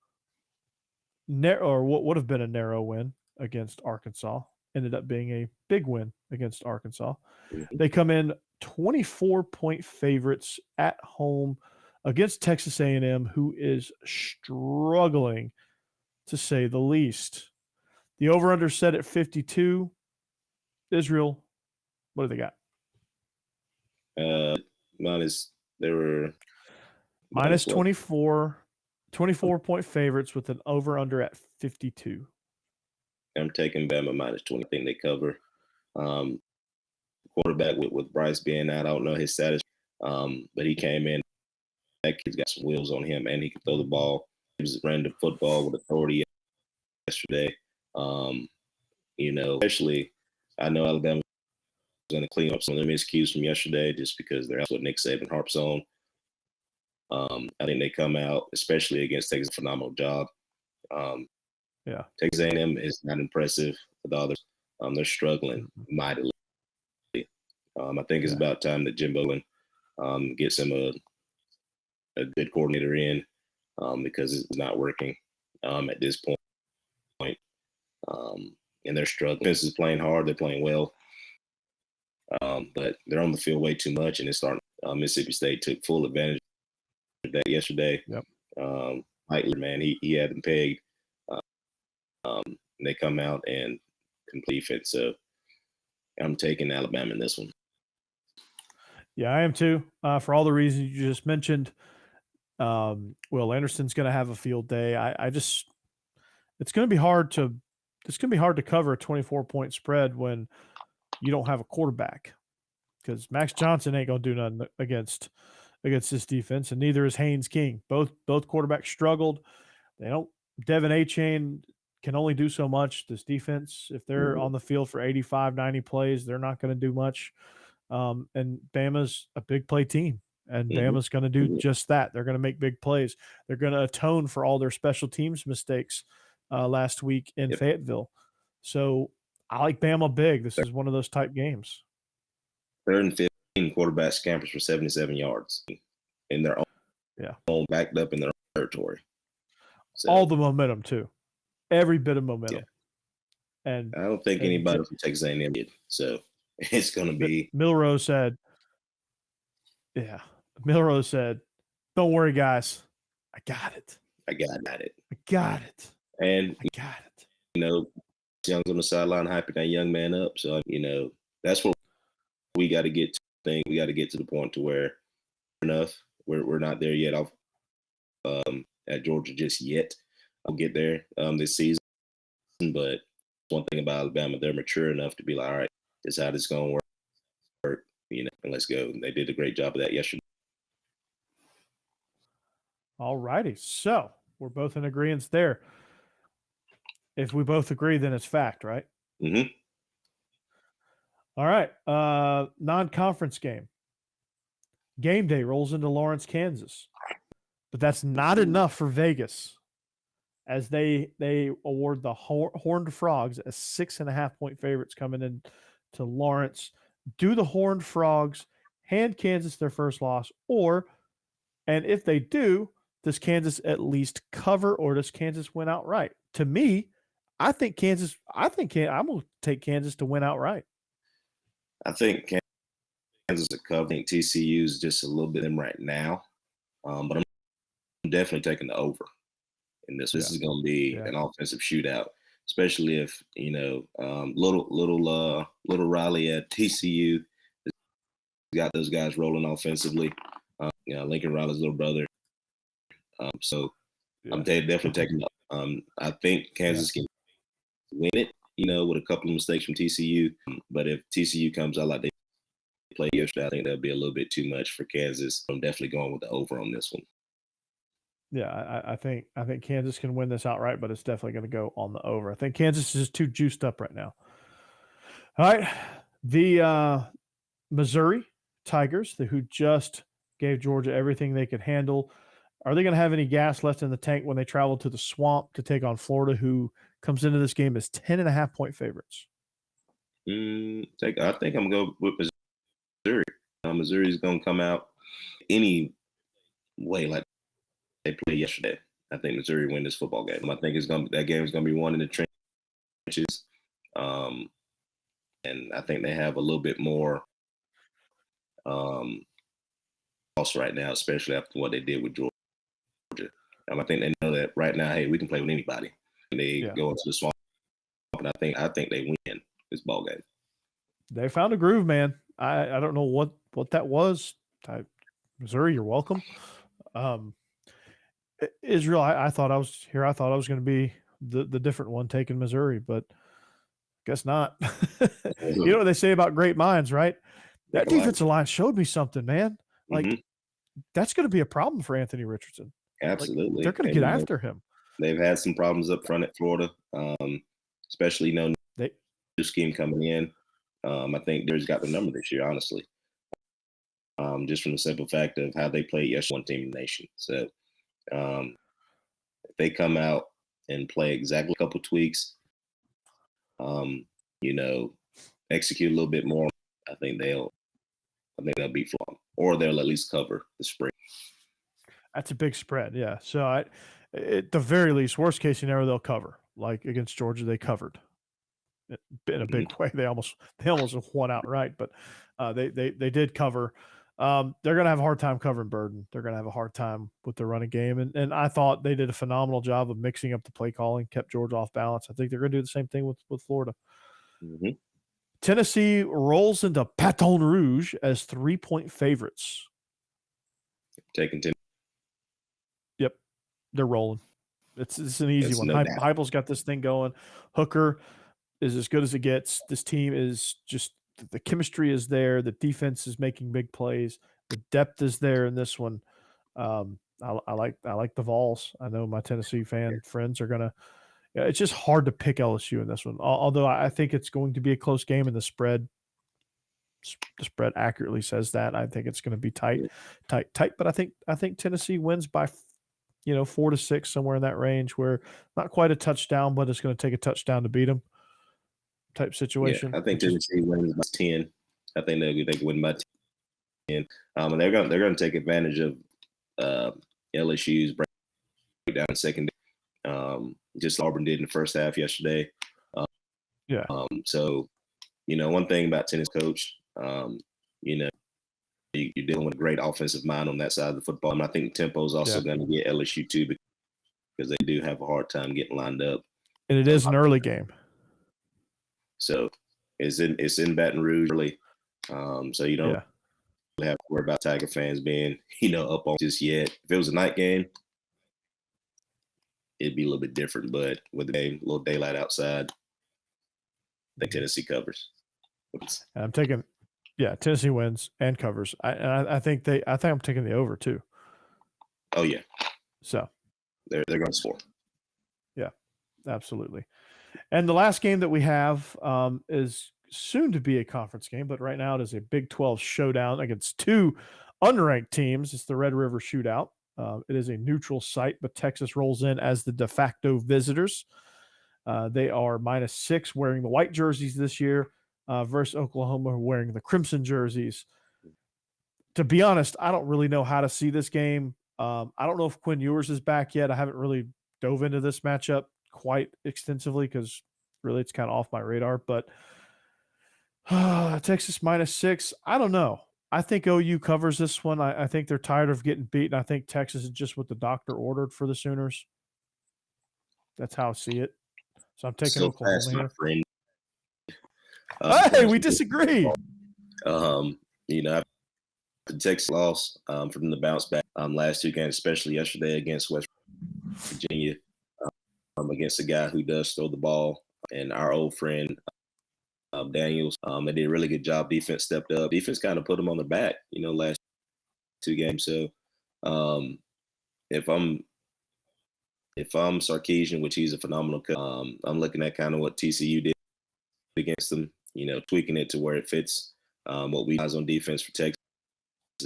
or what would have been a narrow win against Arkansas, ended up being a big win against Arkansas. They come in 24-point favorites at home against Texas A&M, who is struggling, to say the least. The over-under set at 52. Israel, what do they got? They were minus 24. 24-point favorites with an over-under at 52. I'm taking Bama minus 20. I think they cover. Quarterback with Bryce being out, I don't know his status. But he came in. That kid's got some wheels on him, and he can throw the ball. He was ran the football with authority yesterday. Especially I know Alabama's going to clean up some of their miscues from yesterday just because that's what Nick Saban harps on. I think they come out, especially against Texas, a phenomenal job. Texas A&M is not impressive with others. They're struggling mightily. I think it's about time that Jim Bowen gets him a good coordinator in because it's not working at this point. And they're struggling. Defense is playing hard. They're playing well. But they're on the field way too much, and it's starting. Mississippi State took full advantage of that yesterday. Mike, man, he had them pegged. They come out and complete it. So I'm taking Alabama in this one. Yeah, I am too. For all the reasons you just mentioned. Will Anderson's going to have a field day. It's going to be hard to cover a 24-point spread when you don't have a quarterback, because Max Johnson ain't going to do nothing against this defense, and neither is Haynes King. Both quarterbacks struggled. Devin A-Chain can only do so much. This defense, if they're on the field for 85, 90 plays, they're not going to do much. And Bama's a big play team, and Bama's going to do just that. They're going to make big plays. They're going to atone for all their special teams mistakes last week in Fayetteville. So I like Bama big. This is one of those type games. 3rd and 15 quarterback scampers for 77 yards in their own, backed up in their own territory. So, all the momentum too, every bit of momentum. And I don't think anybody from Texas A&M did. So it's going to be. Milrose said, "Don't worry, guys, I got it. I got it. And I got it." Young's on the sideline hyping that young man up. So that's what we got to get to. We got to get to the point to where we're not there yet at Georgia just yet. I'll get there this season. But one thing about Alabama, they're mature enough to be like, all right, this is how this is going to work, and let's go. And they did a great job of that yesterday. All righty. So we're both in agreement there. If we both agree, then it's fact, right? Mm-hmm. All right. Non-conference game. Game day rolls into Lawrence, Kansas. But that's not enough for Vegas, as they award the Horned Frogs as 6.5-point favorites coming in to Lawrence. Do the Horned Frogs hand Kansas their first loss, and if they do, does Kansas at least cover, or does Kansas win outright? To me, I think Kansas. I'm going to take Kansas to win outright. I think Kansas is covering. TCU is just a little bit in right now, but I'm definitely taking the over in this. This is going to be an offensive shootout, especially if little Riley at TCU has got those guys rolling offensively. Lincoln Riley's little brother. I'm definitely taking. I think Kansas can win it. With a couple of mistakes from TCU, but if TCU comes out like they played yesterday, I think that'll be a little bit too much for Kansas. I'm definitely going with the over on this one. Yeah, I think Kansas can win this outright, but it's definitely going to go on the over. I think Kansas is too juiced up right now. All right, the Missouri Tigers, who just gave Georgia everything they could handle, are they going to have any gas left in the tank when they travel to the Swamp to take on Florida, who comes into this game as 10.5-point favorites? I think I'm going to go with Missouri. Missouri's going to come out any way like they played yesterday. I think Missouri win this football game. I think that game is going to be won in the trenches. And I think they have a little bit more loss right now, especially after what they did with Georgia. I think they know that right now, hey, we can play with anybody. And they go into the Swamp, and I think they win this ball game. They found a groove, man. I don't know what that was. Missouri, you're welcome. Israel, I thought I was here. I thought I was going to be the different one taking Missouri, but guess not. You know what they say about great minds, right? That defensive line showed me something, man. Like, that's going to be a problem for Anthony Richardson. Absolutely. Like, they're going to get after him. They've had some problems up front at Florida, especially new scheme coming in. I think Derek's got the number this year, honestly. Just from the simple fact of how they played yesterday, one team in the nation. So if they come out and play exactly a couple tweaks, execute a little bit more, I think they'll beat Florida, or they'll at least cover the spread. That's a big spread, yeah. So at the very least, worst case scenario, they'll cover. Like against Georgia, they covered in a big way. They almost won outright, but they did cover. They're going to have a hard time covering Burden. They're going to have a hard time with the running game, and I thought they did a phenomenal job of mixing up the play calling, kept Georgia off balance. I think they're going to do the same thing with Florida. Tennessee rolls into Baton Rouge as 3-point favorites. Taking 10. Yep, they're rolling. It's an easy one. Heupel's got this thing going. Hooker is as good as it gets. This team is just the chemistry is there. The defense is making big plays. The depth is there in this one. I like the Vols. I know my Tennessee fan friends are gonna. It's just hard to pick LSU in this one. Although I think it's going to be a close game, and the spread accurately says that. I think it's going to be tight. But I think Tennessee wins by 4 to 6, somewhere in that range, where not quite a touchdown, but it's going to take a touchdown to beat them. Type situation. Yeah, I think Tennessee wins by 10. I think they can win by 10. And they're going to take advantage of LSU's breakdown in secondary. Just Auburn did in the first half yesterday. So, one thing about tennis coach, you're dealing with a great offensive mind on that side of the football. And I think the tempo is also going to get LSU too, because they do have a hard time getting lined up. And it is an early game. So it's in Baton Rouge early. So you don't have to worry about Tiger fans being, up on just yet. If it was a night game, it'd be a little bit different. But with the game, a little daylight outside, I think Tennessee covers. I'm taking, Tennessee wins and covers. I think I'm taking the over too. Oh yeah. So they're going to score. Yeah, absolutely. And the last game that we have is soon to be a conference game, but right now it is a Big 12 showdown against two unranked teams. It's the Red River Shootout. It is a neutral site, but Texas rolls in as the de facto visitors. They are -6 wearing the white jerseys this year versus Oklahoma wearing the crimson jerseys. To be honest, I don't really know how to see this game. I don't know if Quinn Ewers is back yet. I haven't really dove into this matchup quite extensively because really it's kind of off my radar, but Texas -6. I don't know. I think OU covers this one. I think they're tired of getting beaten. I think Texas is just what the doctor ordered for the Sooners. That's how I see it. So I'm taking Oklahoma here. Hey, we disagree. Texas lost from the bounce back last 2 games, especially yesterday against West Virginia. Against a guy who does throw the ball, and our old friend Daniels. They did a really good job. Defense stepped up. Defense kind of put them on the back, last 2 games. So if I'm Sarkisian, which he's a phenomenal coach, I'm looking at kind of what TCU did against them, tweaking it to where it fits what we guys on defense for Texas.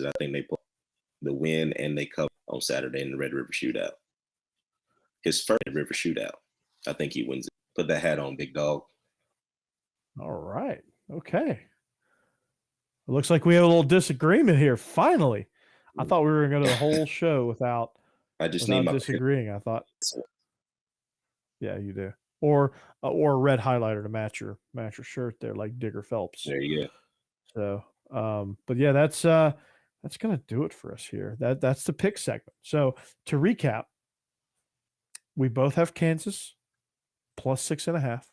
I think they put the win and they cover on Saturday in the Red River Shootout. His first Red River Shootout. I think he wins it. Put that hat on, big dog. All right. Okay. It looks like we have a little disagreement here. Finally. I thought we were going to go the whole show without disagreeing. I thought. Yeah, you do. Or a red highlighter to match your shirt there, like Digger Phelps. There you go. So, but yeah, that's going to do it for us here. That's the pick segment. So to recap, we both have Kansas +6.5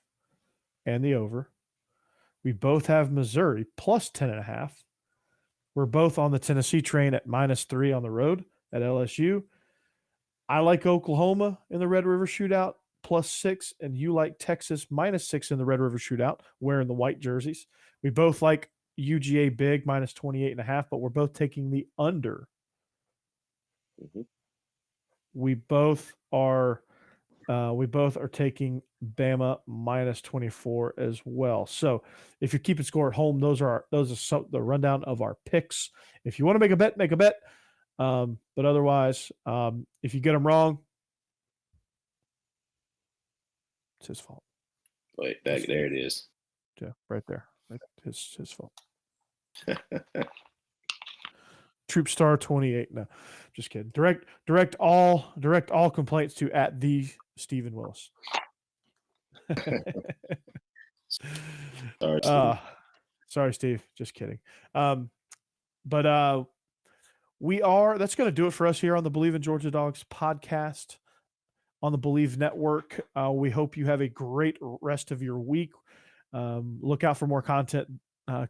and the over. We both have Missouri +10.5. We're both on the Tennessee train at -3 on the road at LSU. I like Oklahoma in the Red River Shootout +6, and you like Texas -6 in the Red River Shootout, wearing the white jerseys. We both like UGA big minus 28.5, but we're both taking the under. Mhm. We both are taking Bama minus 24 as well. So if you're keeping score at home, those are the rundown of our picks. If you want to make a bet, make a bet. But otherwise, if you get them wrong, it's his fault. Wait, there it is. Yeah, right there. His fault. Troop Star 28. No, just kidding. Direct all complaints to at the Stephen Willis. Sorry, Steve. Sorry, Steve. Just kidding. But that's going to do it for us here on the Believe in Georgia Dogs podcast on the Believe Network. We hope you have a great rest of your week. Look out for more content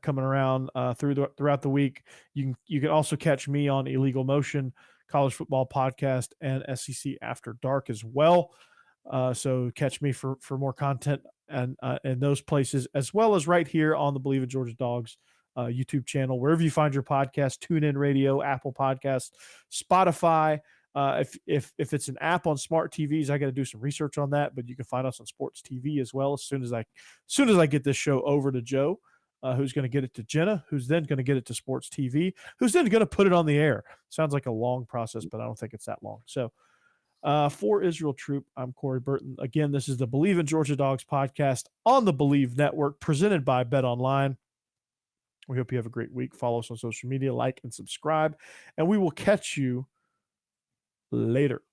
coming around throughout the week. You can also catch me on Illegal Motion, College Football Podcast, and SEC After Dark as well. So catch me for more content and in those places, as well as right here on the Believe in Georgia Dogs YouTube channel, wherever you find your podcast, TuneIn Radio, Apple Podcasts, Spotify. If it's an app on smart TVs, I got to do some research on that, but you can find us on sports TV as well. As soon as I get this show over to Joe, who's going to get it to Jenna, who's then going to get it to sports TV, who's then going to put it on the air. Sounds like a long process, but I don't think it's that long. So for Israel Troop, I'm Corey Burton. Again, this is the Believe in Georgia Dogs podcast on the Believe Network, presented by Bet Online. We hope you have a great week. Follow us on social media, like and subscribe, and we will catch you later.